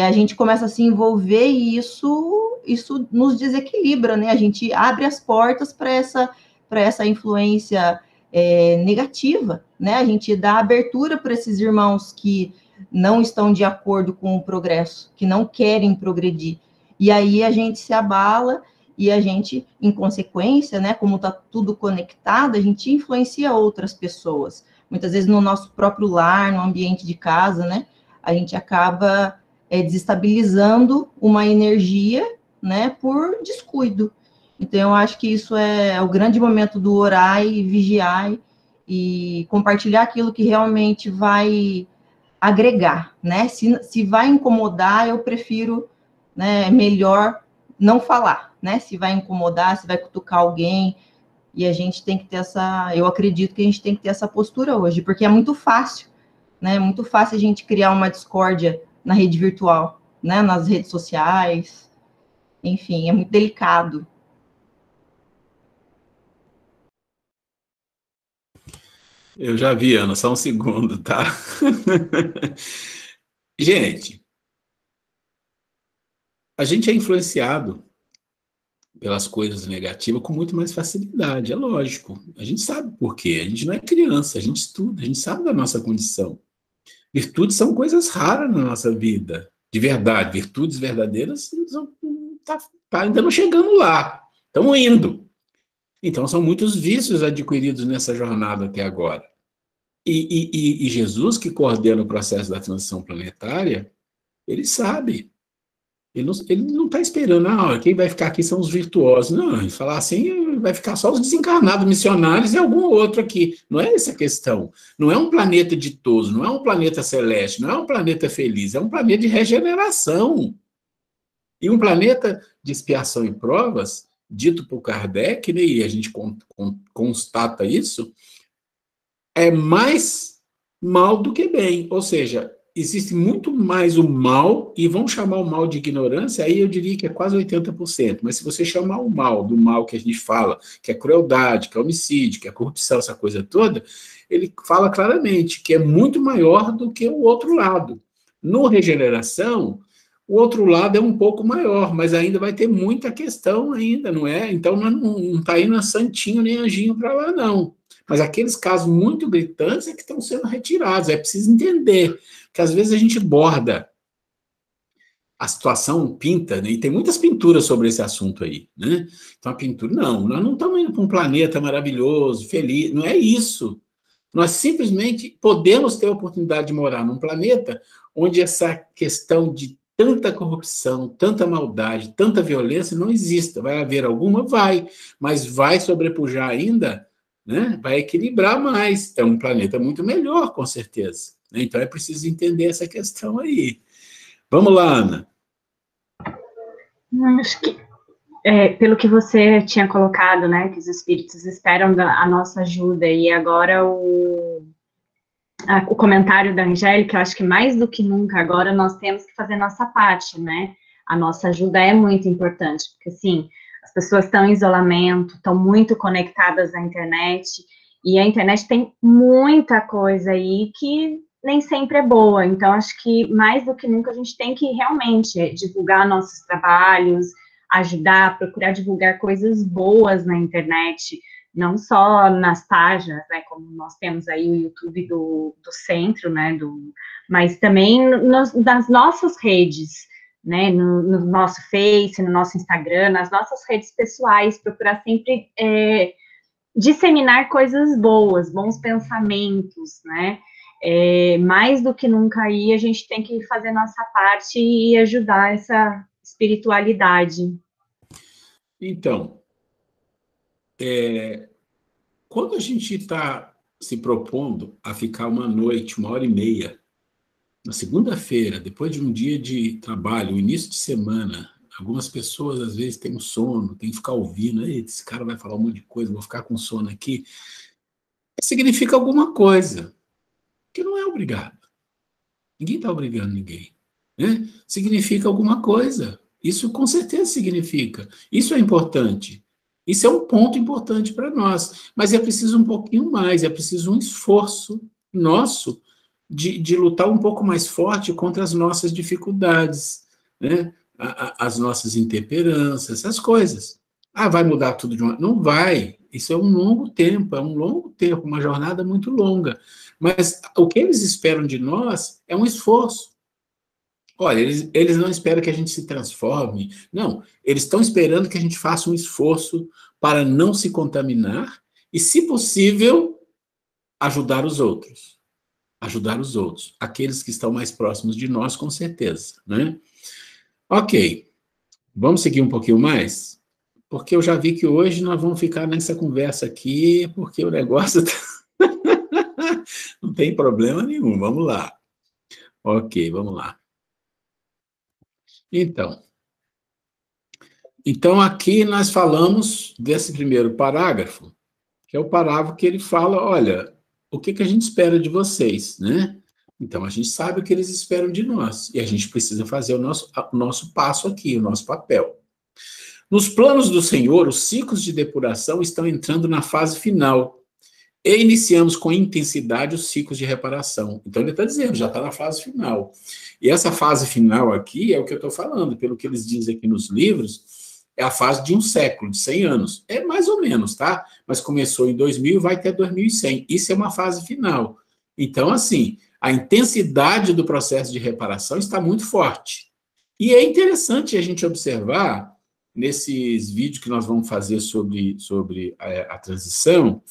a gente começa a se envolver e isso nos desequilibra, né? A gente abre as portas para essa influência negativa, né? A gente dá abertura para esses irmãos que não estão de acordo com o progresso, que não querem progredir. E aí a gente se abala e a gente, em consequência, né, como está tudo conectado, a gente influencia outras pessoas. Muitas vezes no nosso próprio lar, no ambiente de casa, né, a gente acaba desestabilizando uma energia, né, por descuido. Então, eu acho que isso é o grande momento do orar e vigiar e compartilhar aquilo que realmente vai agregar, né? Se vai incomodar, eu prefiro, né, melhor não falar, né? Se vai incomodar, se vai cutucar alguém, e a gente tem que ter eu acredito que a gente tem que ter essa postura hoje, porque é muito fácil, né? É muito fácil a gente criar uma discórdia na rede virtual, né? Nas redes sociais, enfim, é muito delicado. Eu já vi, Ana, só um segundo, tá? Gente, a gente é influenciado pelas coisas negativas com muito mais facilidade, é lógico. A gente sabe por quê. A gente não é criança, a gente estuda, a gente sabe da nossa condição. Virtudes são coisas raras na nossa vida, de verdade. Virtudes verdadeiras ainda não chegando lá, estamos indo. Então, são muitos vícios adquiridos nessa jornada até agora. E Jesus, que coordena o processo da transição planetária, ele sabe Ele não está esperando, quem vai ficar aqui são os virtuosos. Não, ele fala assim, vai ficar só os desencarnados missionários e algum outro aqui. Não é essa a questão. Não é um planeta ditoso, não é um planeta celeste, não é um planeta feliz, é um planeta de regeneração. E um planeta de expiação e provas, dito por Kardec, né, e a gente constata isso, é mais mal do que bem. Ou seja, existe muito mais o mal, e vamos chamar o mal de ignorância, aí eu diria que é quase 80%. Mas se você chamar o mal, do mal que a gente fala, que é crueldade, que é homicídio, que é corrupção, essa coisa toda, ele fala claramente que é muito maior do que o outro lado. No regeneração, o outro lado é um pouco maior, mas ainda vai ter muita questão ainda, não é? Então não está indo santinho nem anjinho para lá, não. Mas aqueles casos muito gritantes é que estão sendo retirados. É preciso entender que às vezes a gente borda a situação, pinta, né? E tem muitas pinturas sobre esse assunto aí, né? Então a pintura, não, nós não estamos indo para um planeta maravilhoso, feliz, não é isso. Nós simplesmente podemos ter a oportunidade de morar num planeta onde essa questão de tanta corrupção, tanta maldade, tanta violência não exista. Vai haver alguma? Vai, mas vai sobrepujar ainda, né? Vai equilibrar mais. É um planeta muito melhor, com certeza. Então é preciso entender essa questão aí. Vamos lá, Ana. Acho que, pelo que você tinha colocado, né, que os espíritos esperam a nossa ajuda, e agora o comentário da Angélica, eu acho que mais do que nunca agora nós temos que fazer nossa parte, né? A nossa ajuda é muito importante, porque, assim, as pessoas estão em isolamento, estão muito conectadas à internet, e a internet tem muita coisa aí que nem sempre é boa. Então, acho que mais do que nunca a gente tem que realmente divulgar nossos trabalhos, ajudar, procurar divulgar coisas boas na internet, não só nas páginas, né, como nós temos aí o YouTube do centro, né, mas também nas nossas redes, né, no nosso Face, no nosso Instagram, nas nossas redes pessoais, procurar sempre disseminar coisas boas, bons pensamentos, né, mais do que nunca aí a gente tem que fazer nossa parte e ajudar essa espiritualidade. Então, quando a gente está se propondo a ficar uma noite, 1h30, na segunda-feira, depois de um dia de trabalho, início de semana, algumas pessoas às vezes têm um sono, tem que ficar ouvindo, esse cara vai falar um monte de coisa, vou ficar com sono aqui. Significa alguma coisa, que não é obrigado. Ninguém está obrigando ninguém, né? Significa alguma coisa. Isso com certeza significa. Isso é importante. Isso é um ponto importante para nós. Mas é preciso um pouquinho mais, é preciso um esforço nosso de lutar um pouco mais forte contra as nossas dificuldades, né? As nossas intemperâncias, essas coisas. Vai mudar tudo de uma... Não vai. Isso é um longo tempo, uma jornada muito longa. Mas o que eles esperam de nós é um esforço. Olha, eles não esperam que a gente se transforme. Não, eles estão esperando que a gente faça um esforço para não se contaminar e, se possível, ajudar os outros. Ajudar os outros. Aqueles que estão mais próximos de nós, com certeza, né? Ok. Vamos seguir um pouquinho mais? Porque eu já vi que hoje nós vamos ficar nessa conversa aqui, porque o negócio não tem problema nenhum. Vamos lá. Ok, vamos lá. Então, aqui nós falamos desse primeiro parágrafo, que é o parágrafo que ele fala, olha, o que a gente espera de vocês, né? Então, a gente sabe o que eles esperam de nós, e a gente precisa fazer o nosso passo aqui, o nosso papel. Nos planos do Senhor, os ciclos de depuração estão entrando na fase final, e iniciamos com intensidade os ciclos de reparação. Então, ele está dizendo, já está na fase final. E essa fase final aqui é o que eu estou falando, pelo que eles dizem aqui nos livros, é a fase de um século, de 100 anos. É mais ou menos, tá? Mas começou em 2000 e vai até 2100. Isso é uma fase final. Então, assim, a intensidade do processo de reparação está muito forte. E é interessante a gente observar, nesses vídeos que nós vamos fazer sobre a transição,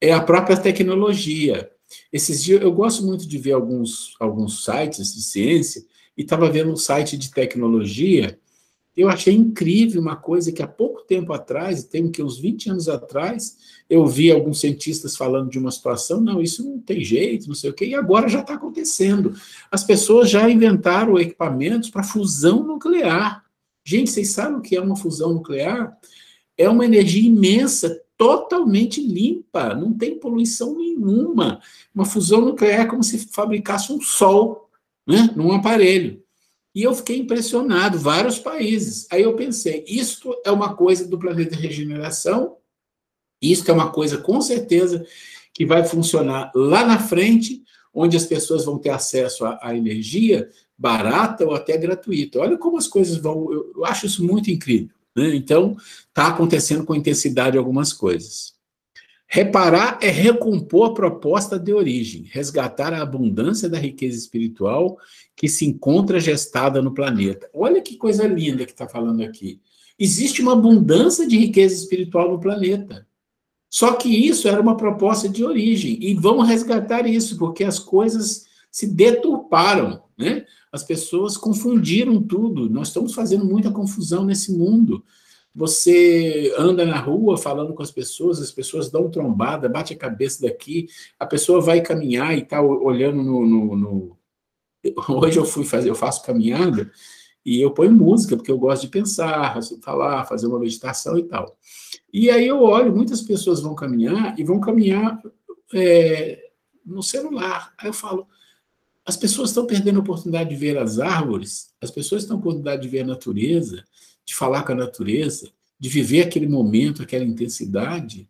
é a própria tecnologia. Esses dias, eu gosto muito de ver alguns sites de ciência, e estava vendo um site de tecnologia. Eu achei incrível uma coisa que há pouco tempo atrás, tem que uns 20 anos atrás, eu vi alguns cientistas falando de uma situação, não, isso não tem jeito, não sei o quê, e agora já está acontecendo. As pessoas já inventaram equipamentos para fusão nuclear. Gente, vocês sabem o que é uma fusão nuclear? É uma energia imensa, totalmente limpa, não tem poluição nenhuma. Uma fusão nuclear é como se fabricasse um sol, né, num aparelho. E eu fiquei impressionado, vários países. Aí eu pensei, isto é uma coisa do planeta regeneração, isto é uma coisa, com certeza, que vai funcionar lá na frente, onde as pessoas vão ter acesso à energia barata ou até gratuita. Olha como as coisas vão... Eu acho isso muito incrível, né? Então, está acontecendo com intensidade algumas coisas. Reparar é recompor a proposta de origem, resgatar a abundância da riqueza espiritual que se encontra gestada no planeta. Olha que coisa linda que está falando aqui. Existe uma abundância de riqueza espiritual no planeta. Só que isso era uma proposta de origem. E vamos resgatar isso, porque as coisas se deturparam, né? As pessoas confundiram tudo. Nós estamos fazendo muita confusão nesse mundo. Você anda na rua falando com as pessoas dão trombada, bate a cabeça daqui, a pessoa vai caminhar e está olhando Hoje eu faço caminhada e eu ponho música, porque eu gosto de pensar, falar, fazer uma meditação e tal. E aí eu olho, muitas pessoas vão caminhar no celular. Aí eu falo, as pessoas estão perdendo a oportunidade de ver as árvores, as pessoas estão perdendo a oportunidade de ver a natureza, de falar com a natureza, de viver aquele momento, aquela intensidade.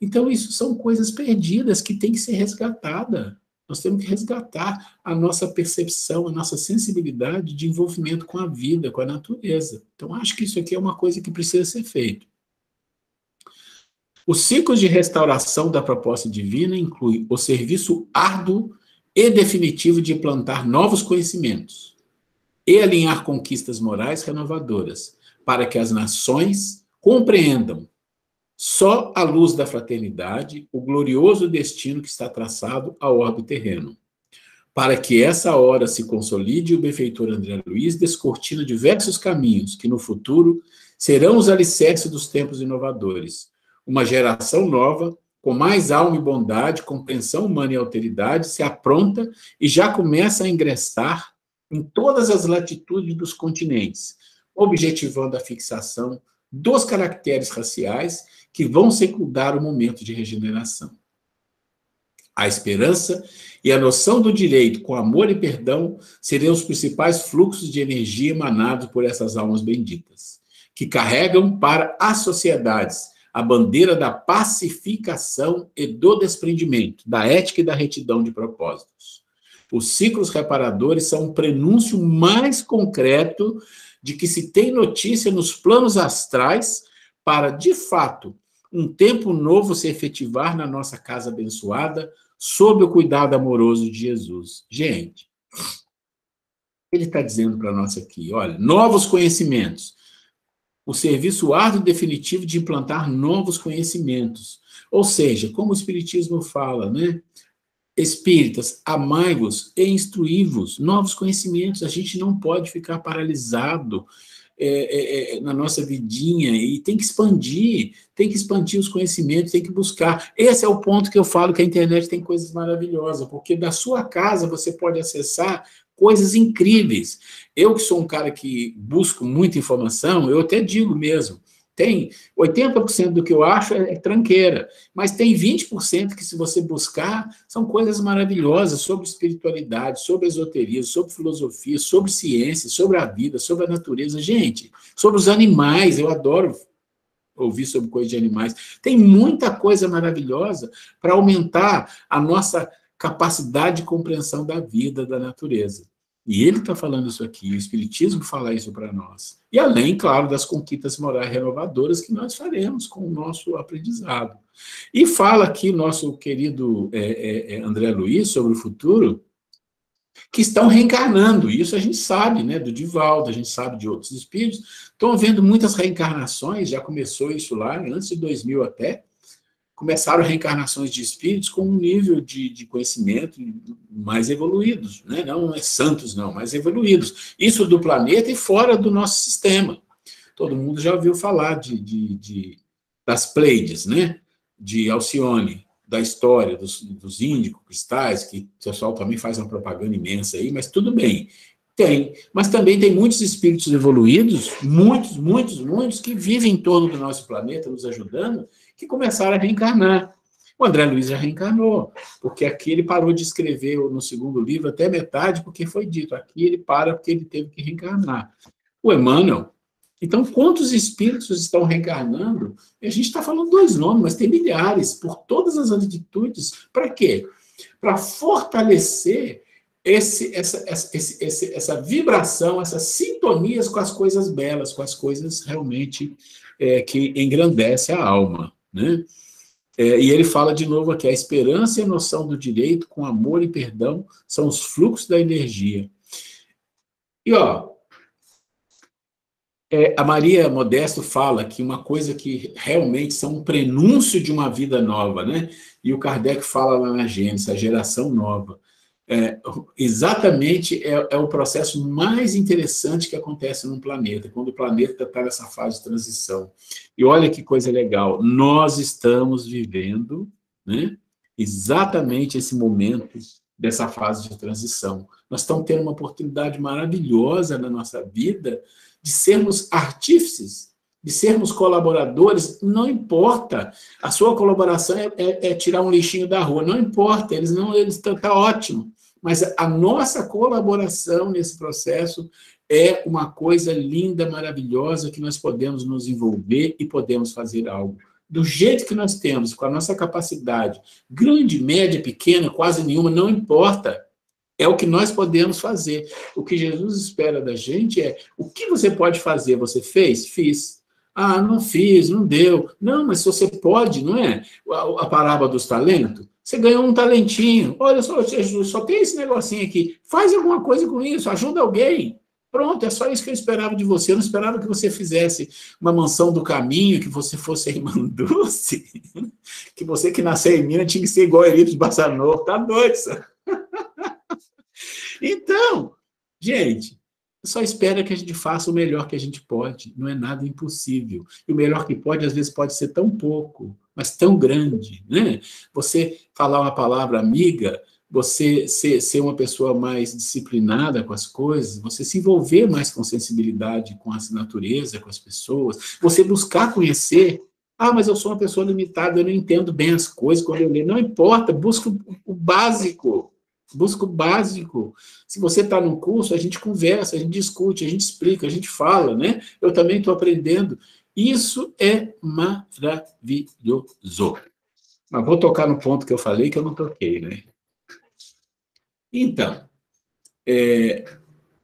Então, isso são coisas perdidas que têm que ser resgatadas. Nós temos que resgatar a nossa percepção, a nossa sensibilidade de envolvimento com a vida, com a natureza. Então, acho que isso aqui é uma coisa que precisa ser feito. Os ciclos de restauração da proposta divina incluem o serviço árduo e definitivo de implantar novos conhecimentos e alinhar conquistas morais renovadoras, para que as nações compreendam, só à luz da fraternidade, o glorioso destino que está traçado ao orbe terreno. Para que essa hora se consolide, o benfeitor André Luiz descortina diversos caminhos que, no futuro, serão os alicerces dos tempos inovadores. Uma geração nova, com mais alma e bondade, compreensão humana e alteridade, se apronta e já começa a ingressar em todas as latitudes dos continentes, objetivando a fixação dos caracteres raciais que vão secundar o momento de regeneração. A esperança e a noção do direito com amor e perdão seriam os principais fluxos de energia emanados por essas almas benditas, que carregam para as sociedades a bandeira da pacificação e do desprendimento, da ética e da retidão de propósitos. Os ciclos reparadores são um prenúncio mais concreto de que se tem notícia nos planos astrais para, de fato, um tempo novo se efetivar na nossa casa abençoada, sob o cuidado amoroso de Jesus. Gente, ele está dizendo para nós aqui, olha, novos conhecimentos, o serviço árduo e definitivo de implantar novos conhecimentos. Ou seja, como o Espiritismo fala, né? Espíritas, amai-vos e instruí-vos, novos conhecimentos. A gente não pode ficar paralisado na nossa vidinha e tem que expandir os conhecimentos, tem que buscar. Esse é o ponto que eu falo que a internet tem coisas maravilhosas, porque da sua casa você pode acessar coisas incríveis. Eu que sou um cara que busco muita informação, eu até digo mesmo, tem 80% do que eu acho é tranqueira, mas tem 20% que, se você buscar, são coisas maravilhosas sobre espiritualidade, sobre esoterismo, sobre filosofia, sobre ciência, sobre a vida, sobre a natureza. Gente, sobre os animais, eu adoro ouvir sobre coisas de animais. Tem muita coisa maravilhosa para aumentar a nossa capacidade de compreensão da vida, da natureza. E ele está falando isso aqui, o Espiritismo fala isso para nós. E além, claro, das conquistas morais renovadoras que nós faremos com o nosso aprendizado. E fala aqui nosso querido André Luiz sobre o futuro, que estão reencarnando. Isso a gente sabe, né, do Divaldo, a gente sabe de outros espíritos. Estão havendo muitas reencarnações, já começou isso lá, antes de 2000 até. começaram reencarnações de espíritos com um nível de conhecimento mais evoluídos, né? Não é santos, não, mais evoluídos. Isso do planeta e fora do nosso sistema. Todo mundo já ouviu falar das Pleiades, né? De Alcione, da história dos índios cristais, que o pessoal também faz uma propaganda imensa aí, mas tudo bem. Tem, mas também tem muitos espíritos evoluídos, muitos, que vivem em torno do nosso planeta, nos ajudando, que começaram a reencarnar. O André Luiz já reencarnou, porque aqui ele parou de escrever no segundo livro até metade, porque foi dito, aqui ele para porque ele teve que reencarnar. O Emmanuel. Então, quantos espíritos estão reencarnando? E a gente está falando 2 nomes, mas tem milhares, por todas as atitudes. Para quê? Para fortalecer essa vibração, essas sintonias com as coisas belas, com as coisas realmente que engrandecem a alma, né? E ele fala de novo aqui, a esperança e a noção do direito com amor e perdão são os fluxos da energia. E, a Maria Modesto fala que uma coisa que realmente são um prenúncio de uma vida nova, né? E o Kardec fala lá na Gênesis, a geração nova. Exatamente é o processo mais interessante que acontece num planeta, quando o planeta está nessa fase de transição. E olha que coisa legal, nós estamos vivendo, né, exatamente esse momento dessa fase de transição. Nós estamos tendo uma oportunidade maravilhosa na nossa vida de sermos artífices, de sermos colaboradores. Não importa, a sua colaboração é tirar um lixinho da rua, não importa, eles está ótimo, mas a nossa colaboração nesse processo é uma coisa linda, maravilhosa, que nós podemos nos envolver e podemos fazer algo. Do jeito que nós temos, com a nossa capacidade, grande, média, pequena, quase nenhuma, não importa, é o que nós podemos fazer. O que Jesus espera da gente é, o que você pode fazer? Você fez? Fiz. Ah, não fiz, não deu. Não, mas se você pode, não é? A parábola dos talentos, você ganhou um talentinho. Olha só, Jesus, só tem esse negocinho aqui. Faz alguma coisa com isso, ajuda alguém. Pronto, é só isso que eu esperava de você. Eu não esperava que você fizesse uma mansão do caminho, que você fosse a irmã Dulce, que você que nasceu em Minas tinha que ser igual a Eurípides Barçanufo. Tá doido, sabe? Então, gente, só espera que a gente faça o melhor que a gente pode. Não é nada impossível. E o melhor que pode, às vezes, pode ser tão pouco, mas tão grande, né? Você falar uma palavra amiga, você ser uma pessoa mais disciplinada com as coisas, você se envolver mais com sensibilidade com a natureza, com as pessoas, você buscar conhecer. Ah, mas eu sou uma pessoa limitada, eu não entendo bem as coisas quando eu leio. Não importa, busca o básico. Busca o básico. Se você está num curso, a gente conversa, a gente discute, a gente explica, a gente fala, né? Eu também estou aprendendo. Isso é maravilhoso. Mas vou tocar no ponto que eu falei, que eu não toquei, né? Então,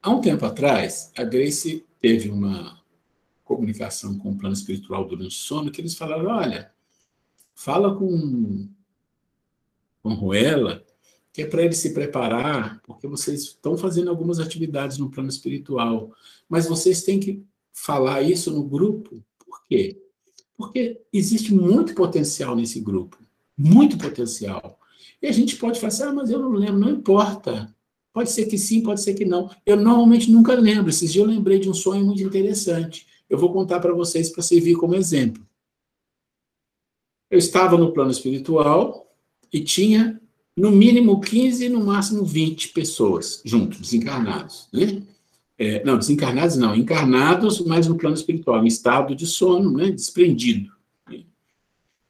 há um tempo atrás, a Grace teve uma comunicação com o plano espiritual durante o sono, que eles falaram, olha, fala com Ruela, que é para ele se preparar, porque vocês estão fazendo algumas atividades no plano espiritual, mas vocês têm que falar isso no grupo. Por quê? Porque existe muito potencial nesse grupo, muito potencial. E a gente pode falar assim, mas eu não lembro, não importa. Pode ser que sim, pode ser que não. Eu normalmente nunca lembro. Esses dias eu lembrei de um sonho muito interessante. Eu vou contar para vocês para servir como exemplo. Eu estava no plano espiritual e tinha no mínimo 15, no máximo 20 pessoas juntos, desencarnados. Né? Não, desencarnados não, encarnados, mas no plano espiritual, em estado de sono, né? Desprendido.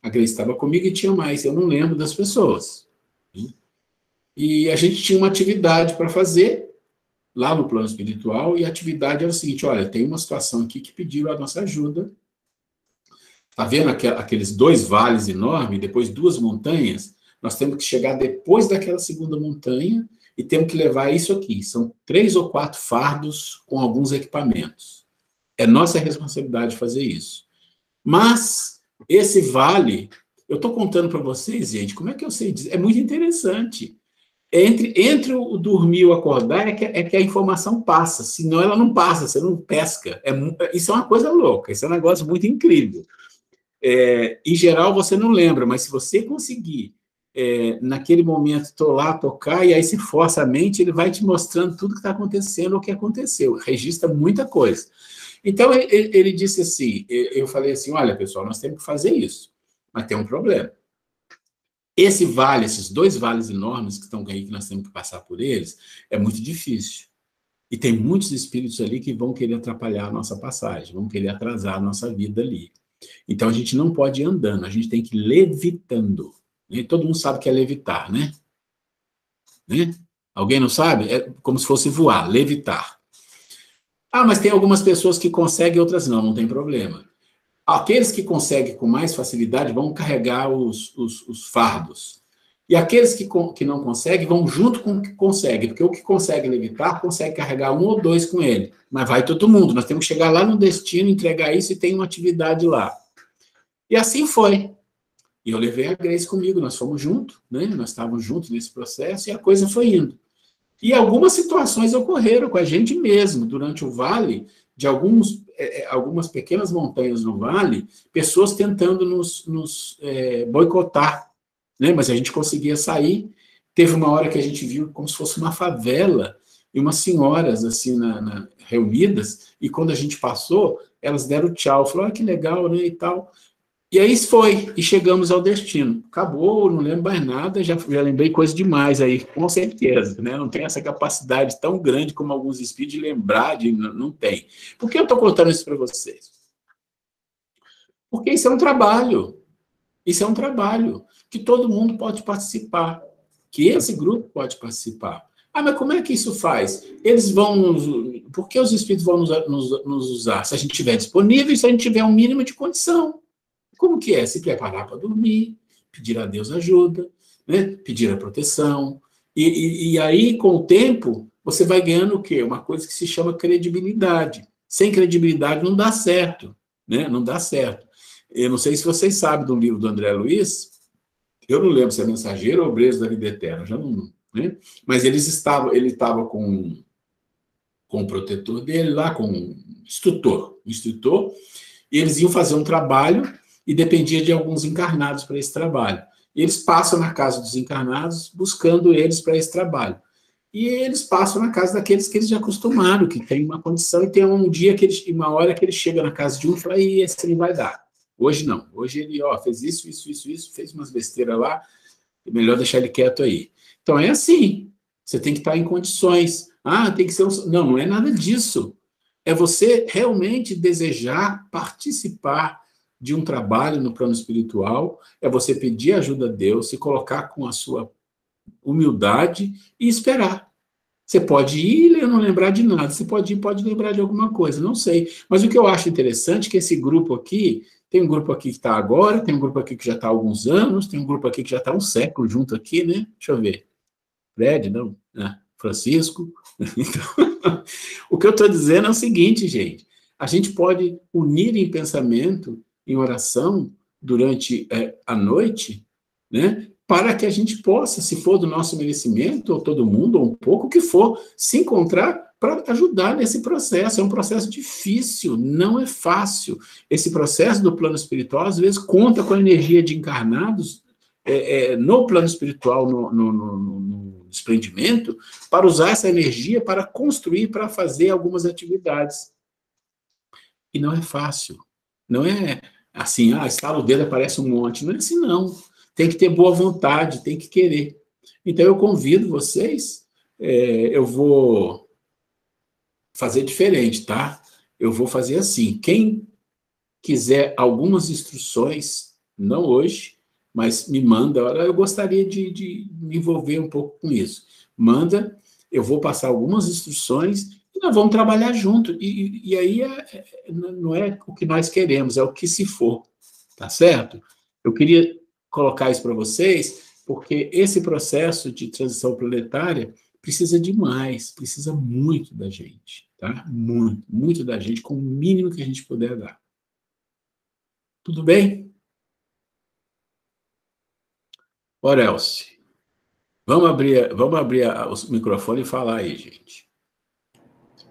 A Grace estava comigo e tinha mais, eu não lembro das pessoas. E a gente tinha uma atividade para fazer lá no plano espiritual, e a atividade era o seguinte, olha, tem uma situação aqui que pediu a nossa ajuda. Está vendo aqueles 2 vales enormes, depois 2 montanhas? Nós temos que chegar depois daquela segunda montanha e temos que levar isso aqui. São 3 ou 4 fardos com alguns equipamentos. É nossa responsabilidade fazer isso. Mas esse vale, eu estou contando para vocês, gente, como é que eu sei disso? É muito interessante. Entre o dormir e o acordar é que a informação passa, senão ela não passa, você não pesca. Isso é uma coisa louca, isso é um negócio muito incrível. Em geral, você não lembra, mas se você conseguir, naquele momento, tocar, e aí se força a mente, ele vai te mostrando tudo que está acontecendo, o que aconteceu, registra muita coisa. Então, ele disse assim, eu falei assim, olha, pessoal, nós temos que fazer isso, mas tem um problema. Esse vale, esses 2 vales enormes que estão aí, que nós temos que passar por eles, é muito difícil. E tem muitos espíritos ali que vão querer atrapalhar a nossa passagem, vão querer atrasar a nossa vida ali. Então, a gente não pode ir andando, a gente tem que ir levitando. E todo mundo sabe o que é levitar, né? Alguém não sabe? É como se fosse voar, levitar. Ah, mas tem algumas pessoas que conseguem, outras não, não tem problema. Aqueles que conseguem com mais facilidade vão carregar os fardos. E aqueles que não conseguem vão junto com o que consegue, porque o que consegue levitar consegue carregar 1 ou 2 com ele. Mas vai todo mundo, nós temos que chegar lá no destino, entregar isso e tem uma atividade lá. E assim foi. E eu levei a Grace comigo, nós fomos juntos, né? Nós estávamos juntos nesse processo e a coisa foi indo. E algumas situações ocorreram com a gente mesmo, durante o vale, de algumas pequenas montanhas no vale, pessoas tentando nos boicotar, né? Mas a gente conseguia sair. Teve uma hora que a gente viu como se fosse uma favela, e umas senhoras assim reunidas, e quando a gente passou, elas deram tchau, falaram, que legal, né, e tal. E aí foi, e chegamos ao destino. Acabou, não lembro mais nada, já lembrei coisa demais aí, com certeza, né? Não tem essa capacidade tão grande como alguns espíritos de lembrar, não tem. Por que eu estou contando isso para vocês? Porque isso é um trabalho. Isso é um trabalho que todo mundo pode participar, que esse grupo pode participar. Ah, mas como é que isso faz? Eles vão por que os espíritos vão nos usar? Se a gente estiver disponível, se a gente tiver um mínimo de condição. Como que é? Se preparar para dormir, pedir a Deus ajuda, né? Pedir a proteção. E aí, com o tempo, você vai ganhando o quê? Uma coisa que se chama credibilidade. Sem credibilidade não dá certo, né? Não dá certo. Eu não sei se vocês sabem do livro do André Luiz, eu não lembro se é Mensageiro ou Obreiros da Vida Eterna, já não, né? Mas ele estava com o protetor dele lá, com o instrutor, e eles iam fazer um trabalho e dependia de alguns encarnados para esse trabalho. E eles passam na casa dos encarnados, buscando eles para esse trabalho. E eles passam na casa daqueles que eles já acostumaram, que tem uma condição, e tem uma hora que ele chega na casa de um e fala, e esse não vai dar. Hoje não. Hoje ele fez isso, fez umas besteiras lá, é melhor deixar ele quieto aí. Então é assim, você tem que estar em condições. Ah, tem que ser Não é nada disso. É você realmente desejar participar de um trabalho no plano espiritual, é você pedir ajuda a Deus, se colocar com a sua humildade e esperar. Você pode ir e não lembrar de nada, você pode lembrar de alguma coisa, não sei. Mas o que eu acho interessante é que esse grupo aqui, tem um grupo aqui que está agora, tem um grupo aqui que já está há alguns anos, tem um grupo aqui que já está há um século junto aqui, né? Deixa eu ver. Fred, não? Francisco. Então, o que eu estou dizendo é o seguinte, gente. A gente pode unir em pensamento, em oração, durante a noite, né? Para que a gente possa, se for do nosso merecimento, ou todo mundo, ou um pouco, o que for, se encontrar para ajudar nesse processo. É um processo difícil, não é fácil. Esse processo do plano espiritual, às vezes, conta com a energia de encarnados no plano espiritual, no desprendimento, para usar essa energia para construir, para fazer algumas atividades. E não é fácil. Não é assim, estala o dedo, aparece um monte. Não é assim, não. Tem que ter boa vontade, tem que querer. Então, eu convido vocês, eu vou fazer diferente, tá? Eu vou fazer assim, quem quiser algumas instruções, não hoje, mas me manda, olha, eu gostaria de me envolver um pouco com isso. Manda, eu vou passar algumas instruções e nós vamos trabalhar junto. E aí não é o que nós queremos, é o que se for, tá certo? Eu queria colocar isso para vocês, porque esse processo de transição planetária precisa demais, precisa muito da gente, tá? Muito, muito da gente, com o mínimo que a gente puder dar. Tudo bem? Orelce, vamos abrir o microfone e falar aí, gente.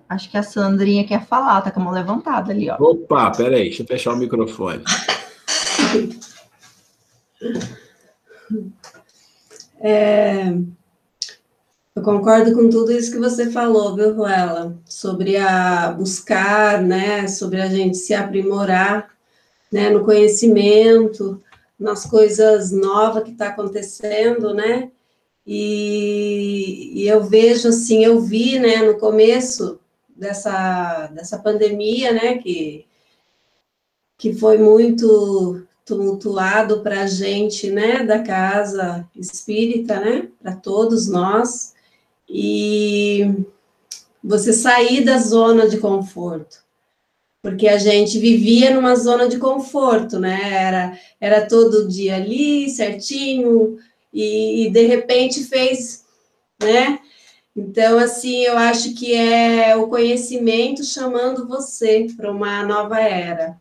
Acho que a Sandrinha quer falar, tá com a mão levantada ali, ó. Opa, peraí, deixa eu fechar o microfone. Eu concordo com tudo isso que você falou, viu, Ruela? Sobre a buscar, né? Sobre a gente se aprimorar, né? No conhecimento, nas coisas novas que está acontecendo, né? E eu vejo, assim, eu vi, né? No começo dessa pandemia, né? Que foi muito tumultuado para a gente, né? Da casa espírita, né? Para todos nós. E você sair da zona de conforto, porque a gente vivia numa zona de conforto, né? Era todo dia ali, certinho, e de repente fez, né? Então, assim, eu acho que é o conhecimento chamando você para uma nova era,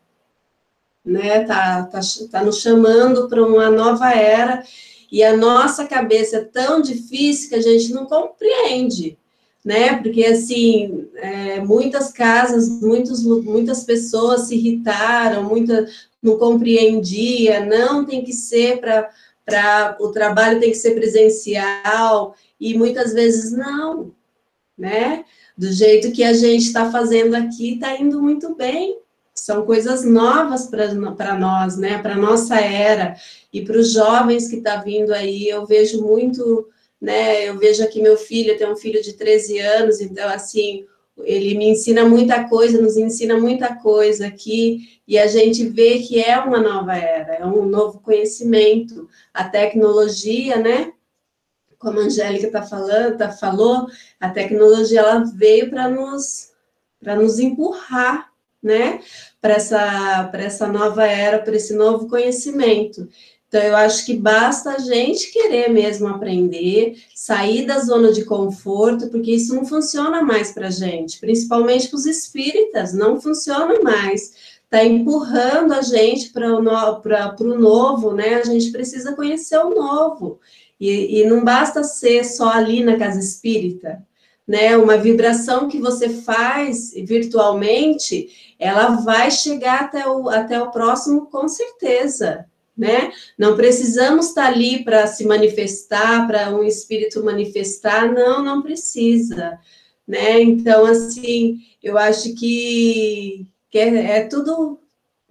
né? Tá nos chamando para uma nova era, e a nossa cabeça é tão difícil que a gente não compreende, né? Porque, assim, muitas casas, muitas pessoas se irritaram, não compreendia, não tem que ser o trabalho tem que ser presencial, e muitas vezes não, né? Do jeito que a gente está fazendo aqui, está indo muito bem. São coisas novas para nós, né? Para a nossa era. E para os jovens que estão vindo aí, eu vejo muito, né? Eu vejo aqui meu filho, eu tenho um filho de 13 anos, então, assim, ele me ensina muita coisa, nos ensina muita coisa aqui, e a gente vê que é uma nova era, é um novo conhecimento. A tecnologia, né? Como a Angélica falou, a tecnologia ela veio para nos empurrar, né? Para essa nova era, para esse novo conhecimento. Então, eu acho que basta a gente querer mesmo aprender, sair da zona de conforto, porque isso não funciona mais para a gente, principalmente para os espíritas, não funciona mais. Está empurrando a gente para o novo, né? A gente precisa conhecer o novo. E não basta ser só ali na casa espírita, né? Uma vibração que você faz virtualmente, ela vai chegar até o próximo com certeza, né? Não precisamos estar ali para se manifestar, para um espírito manifestar, não precisa, né? Então, assim, eu acho que é tudo,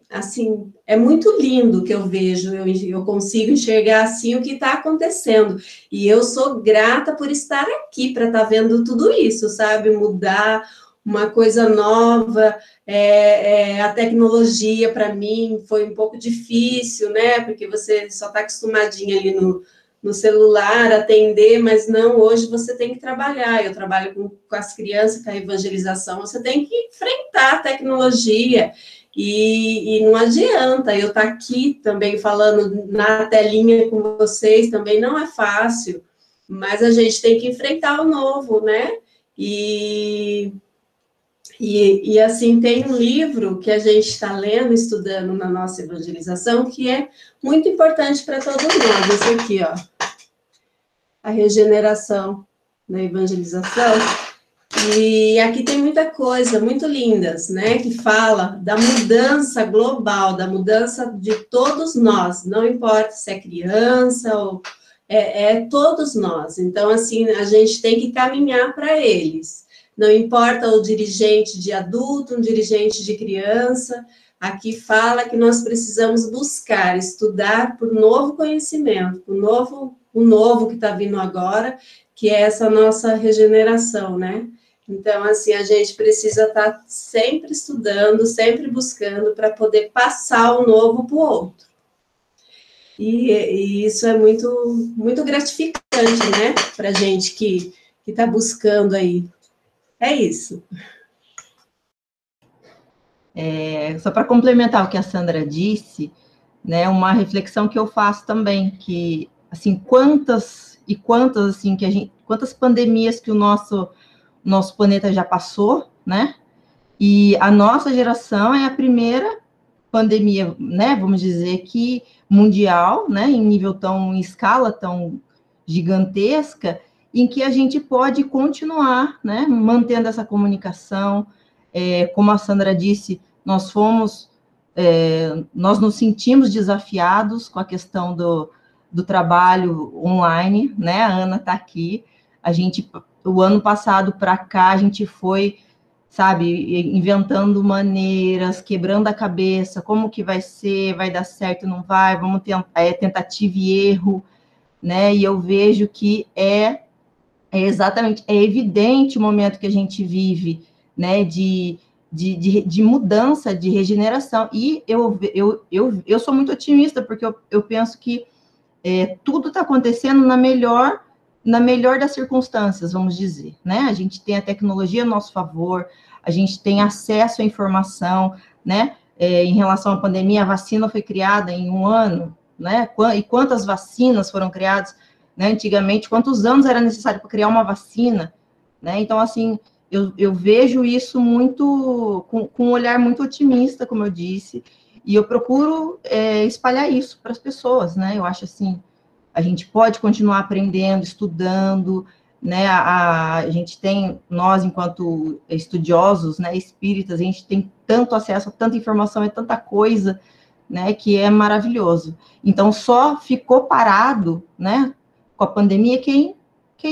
assim, é muito lindo que eu vejo, eu consigo enxergar, assim, o que está acontecendo, e eu sou grata por estar aqui, para estar vendo tudo isso, sabe, mudar, uma coisa nova, a tecnologia, para mim, foi um pouco difícil, né, porque você só está acostumadinha ali no celular, atender, mas não, hoje você tem que trabalhar, eu trabalho com as crianças, com a evangelização, você tem que enfrentar a tecnologia, e não adianta, eu estar aqui também falando na telinha com vocês, também não é fácil, mas a gente tem que enfrentar o novo, né? E assim, tem um livro que a gente está lendo, estudando na nossa evangelização, que é muito importante para todos nós, esse aqui, ó, a regeneração da evangelização. E aqui tem muita coisa, muito lindas, né, que fala da mudança global, da mudança de todos nós, não importa se é criança ou todos nós. Então, assim, a gente tem que caminhar para eles. Não importa o dirigente de adulto, um dirigente de criança, aqui fala que nós precisamos buscar, estudar por novo conhecimento, o novo que está vindo agora, que é essa nossa regeneração, né? Então, assim, a gente precisa estar sempre estudando, sempre buscando para poder passar o novo para o outro. E isso é muito, muito gratificante, né? Para a gente que está buscando aí. É isso. Só para complementar o que a Sandra disse, né, uma reflexão que eu faço também, que, assim, quantas assim, quantas pandemias que o nosso planeta já passou, né? E a nossa geração é a primeira pandemia, né? Vamos dizer que mundial, né? Em escala tão gigantesca, em que a gente pode continuar, né? Mantendo essa comunicação. Como a Sandra disse, nós fomos nós nos sentimos desafiados com a questão do trabalho online, né? A Ana está aqui. O ano passado para cá, a gente foi, sabe, inventando maneiras, quebrando a cabeça, como que vai ser, vai dar certo, não vai, vamos tentar, tentativa e erro, né? E eu vejo que é evidente o momento que a gente vive, né? De mudança, de regeneração. E eu sou muito otimista, porque eu penso que tudo está acontecendo na melhor das circunstâncias, vamos dizer, né? A gente tem a tecnologia a nosso favor, a gente tem acesso à informação, né? Em relação à pandemia, a vacina foi criada em 1 ano, né? E quantas vacinas foram criadas, né? Antigamente, quantos anos era necessário para criar uma vacina, né? Então, assim, eu vejo isso muito, com um olhar muito otimista, como eu disse, e eu procuro espalhar isso para as pessoas, né? Eu acho assim, a gente pode continuar aprendendo, estudando, né? A gente tem, nós, enquanto estudiosos, né, espíritas, a gente tem tanto acesso a tanta informação e tanta coisa, né, que é maravilhoso. Então, só ficou parado, né, com a pandemia quem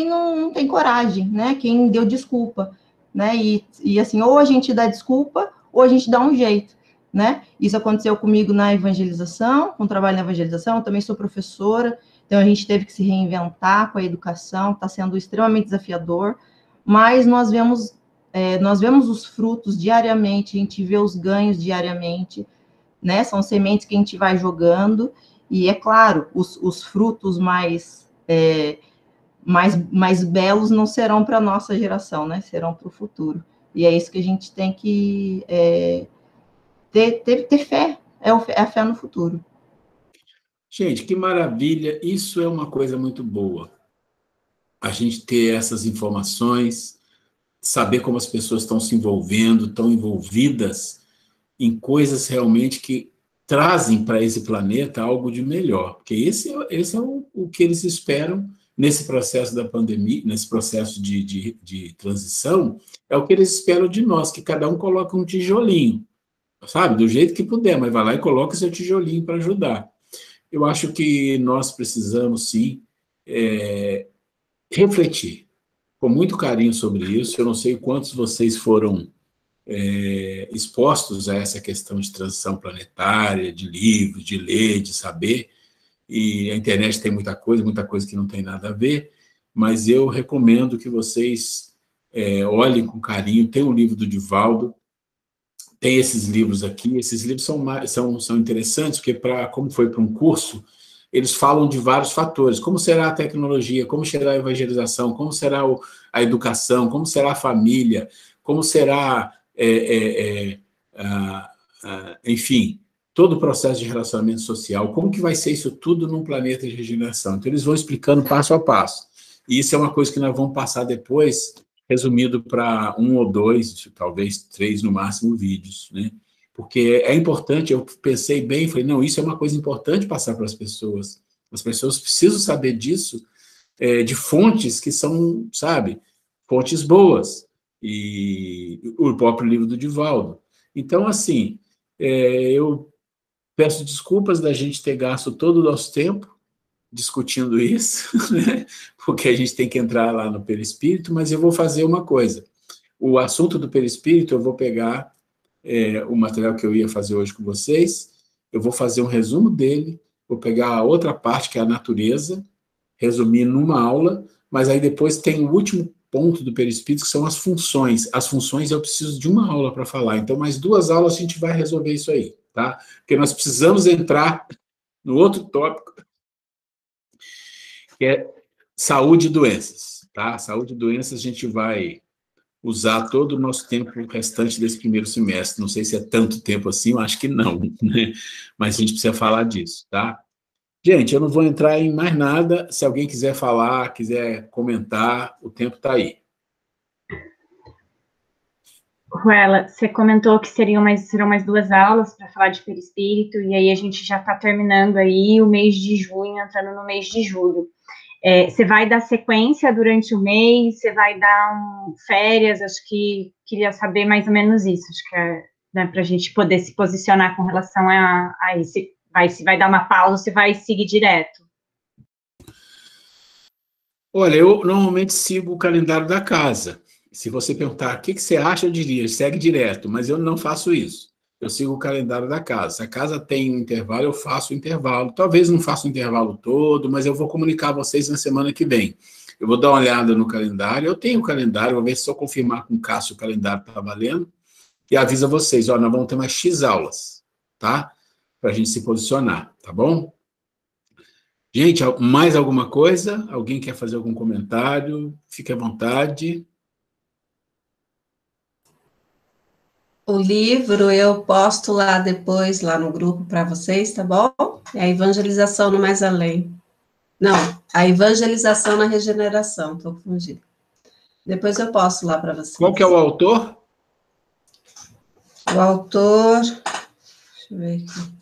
não tem coragem, né? Quem deu desculpa, né? E assim, ou a gente dá desculpa, ou a gente dá um jeito, né? Isso aconteceu comigo na evangelização, com o trabalho na evangelização, eu também sou professora, então a gente teve que se reinventar com a educação, está sendo extremamente desafiador, mas nós vemos os frutos diariamente, a gente vê os ganhos diariamente, né? São sementes que a gente vai jogando, e é claro, os frutos mais belos não serão para a nossa geração, né? Serão para o futuro. E é isso que a gente tem que ter fé, é a fé no futuro. Gente, que maravilha! Isso é uma coisa muito boa. A gente ter essas informações, saber como as pessoas estão se envolvendo, estão envolvidas em coisas realmente que trazem para esse planeta algo de melhor, porque esse é o que eles esperam nesse processo da pandemia, nesse processo de transição, é o que eles esperam de nós, que cada um coloque um tijolinho, sabe, do jeito que puder, mas vai lá e coloca seu tijolinho para ajudar. Eu acho que nós precisamos, sim, refletir com muito carinho sobre isso. Eu não sei quantos vocês foram expostos a essa questão de transição planetária, de livros, de ler, de saber, e a internet tem muita coisa que não tem nada a ver, mas eu recomendo que vocês olhem com carinho. Tem o livro do Divaldo, tem esses livros aqui, esses livros são interessantes, porque como foi para um curso, eles falam de vários fatores, como será a tecnologia, como será a evangelização, como será a educação, como será a família, como será, enfim, todo o processo de relacionamento social, como que vai ser isso tudo num planeta de regeneração. Então, eles vão explicando passo a passo. E isso é uma coisa que nós vamos passar depois, resumido para 1 ou 2, talvez 3 no máximo, vídeos, né? Porque é importante, eu pensei bem, falei, não, isso é uma coisa importante passar para as pessoas precisam saber disso, de fontes que são, sabe, fontes boas, e o próprio livro do Divaldo. Então, assim, eu peço desculpas da gente ter gasto todo o nosso tempo discutindo isso, né? Porque a gente tem que entrar lá no perispírito, mas eu vou fazer uma coisa. O assunto do perispírito, eu vou pegar o material que eu ia fazer hoje com vocês, eu vou fazer um resumo dele, vou pegar a outra parte, que é a natureza, resumir numa aula, mas aí depois tem o último ponto do perispírito, que são as funções. As funções eu preciso de uma aula para falar, então mais 2 aulas a gente vai resolver isso aí, tá? Porque nós precisamos entrar no outro tópico, que é saúde e doenças, tá? Saúde e doenças a gente vai usar todo o nosso tempo restante desse primeiro semestre. Não sei se é tanto tempo assim, eu acho que não, né? Mas a gente precisa falar disso, tá? Gente, eu não vou entrar em mais nada. Se alguém quiser falar, quiser comentar, o tempo está aí. Ruela, você comentou que serão mais 2 aulas para falar de perispírito, e aí a gente já está terminando aí o mês de junho, entrando no mês de julho. Você vai dar sequência durante o mês? Você vai dar férias? Acho que queria saber mais ou menos isso. Acho que né, para a gente poder se posicionar com relação a isso. Se vai dar uma pausa, se vai seguir direto. Olha, eu normalmente sigo o calendário da casa. Se você perguntar o que você acha, eu diria, segue direto, mas eu não faço isso. Eu sigo o calendário da casa. Se a casa tem um intervalo, eu faço o intervalo. Talvez não faça o intervalo todo, mas eu vou comunicar a vocês na semana que vem. Eu vou dar uma olhada no calendário. Eu tenho o calendário, vou ver se eu confirmar com o Cássio o calendário está valendo. E aviso a vocês, ó, nós vamos ter mais X aulas, tá? Para a gente se posicionar, tá bom? Gente, mais alguma coisa? Alguém quer fazer algum comentário? Fique à vontade. O livro eu posto lá depois, lá no grupo para vocês, tá bom? É a evangelização no Mais Além. Não, a evangelização na regeneração, estou confundida. Depois eu posto lá para vocês. Qual que é o autor? O autor, deixa eu ver aqui.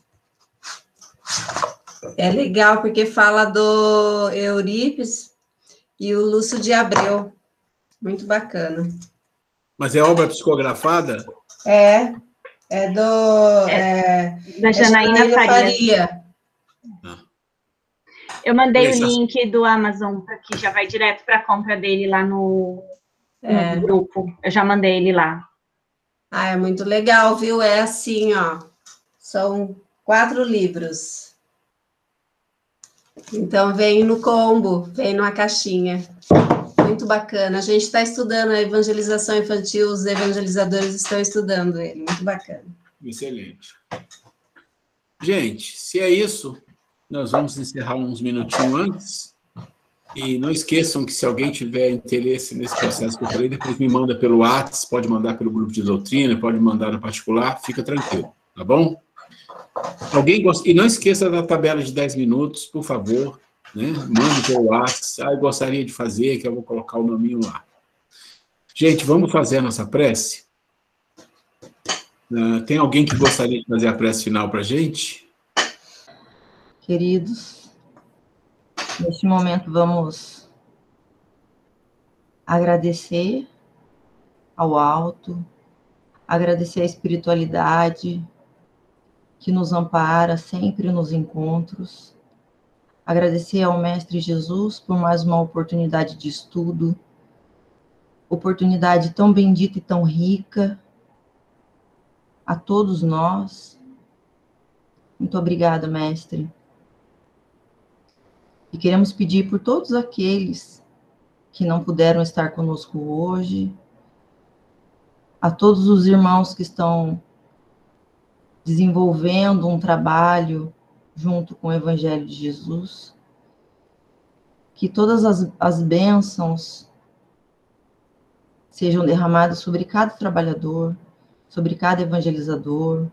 É legal porque fala do Eurípides e o Lúcio de Abreu. Muito bacana. Mas é obra psicografada? É Da Janaína Faria. Eu mandei o link do Amazon, que já vai direto para a compra dele lá no grupo. Eu já mandei ele lá. Ah, é muito legal, viu? É assim, ó. São 4 livros. Então, vem no combo, vem numa caixinha. Muito bacana. A gente está estudando a evangelização infantil, os evangelizadores estão estudando ele. Muito bacana. Excelente. Gente, se é isso, nós vamos encerrar uns minutinhos antes. E não esqueçam que se alguém tiver interesse nesse processo que eu falei, depois me manda pelo WhatsApp, pode mandar pelo grupo de doutrina, pode mandar no particular, fica tranquilo, tá bom? Alguém gosta... E não esqueça da tabela de 10 minutos, por favor, né? Mande pelo WhatsApp, eu gostaria de fazer, que eu vou colocar o nominho lá. Gente, vamos fazer a nossa prece? Tem alguém que gostaria de fazer a prece final para a gente? Queridos, neste momento vamos agradecer ao alto, agradecer a espiritualidade que nos ampara sempre nos encontros, agradecer ao Mestre Jesus por mais uma oportunidade de estudo, oportunidade tão bendita e tão rica, a todos nós. Muito obrigada, Mestre. E queremos pedir por todos aqueles que não puderam estar conosco hoje, a todos os irmãos que estão desenvolvendo um trabalho junto com o Evangelho de Jesus, que todas as bênçãos sejam derramadas sobre cada trabalhador, sobre cada evangelizador,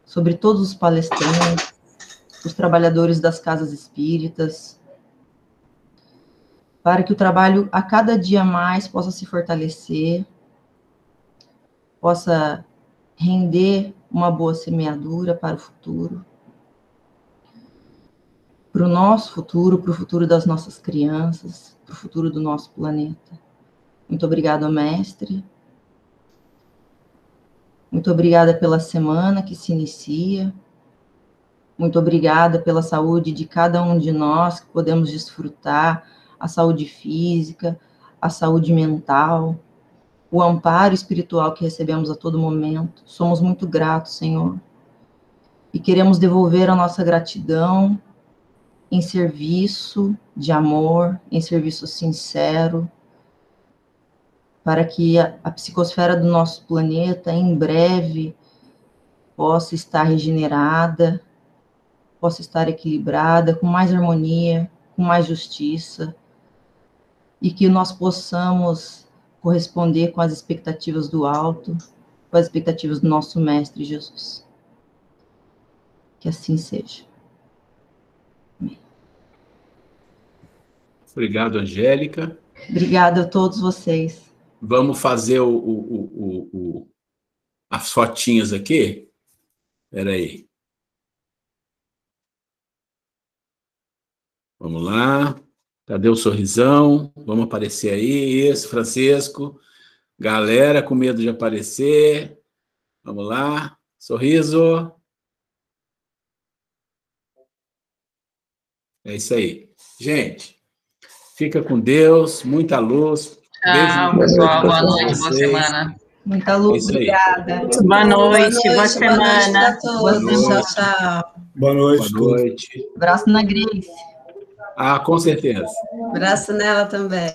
sobre todos os palestrantes, os trabalhadores das casas espíritas, para que o trabalho a cada dia mais possa se fortalecer, possa render uma boa semeadura para o futuro, para o nosso futuro, para o futuro das nossas crianças, para o futuro do nosso planeta. Muito obrigada, Mestre. Muito obrigada pela semana que se inicia. Muito obrigada pela saúde de cada um de nós, que podemos desfrutar a saúde física, a saúde mental, o amparo espiritual que recebemos a todo momento. Somos muito gratos, Senhor. E queremos devolver a nossa gratidão em serviço de amor, em serviço sincero, para que a psicosfera do nosso planeta, em breve, possa estar regenerada, possa estar equilibrada, com mais harmonia, com mais justiça, e que nós possamos corresponder com as expectativas do alto, com as expectativas do nosso Mestre Jesus. Que assim seja. Amém. Obrigado, Angélica. Obrigada a todos vocês. Vamos fazer as fotinhas aqui? Espera aí. Vamos lá. Cadê o sorrisão? Vamos aparecer aí. Isso, Francisco. Galera com medo de aparecer. Vamos lá. Sorriso. É isso aí. Gente, fica com Deus, muita luz. Tchau, pessoal. Boa noite, boa semana. Muita luz, obrigada. Boa noite, boa semana. Boa noite para todos. Tchau, tchau. Boa noite. Boa noite. Abraço na Grace. Ah, com certeza. Abraço nela também.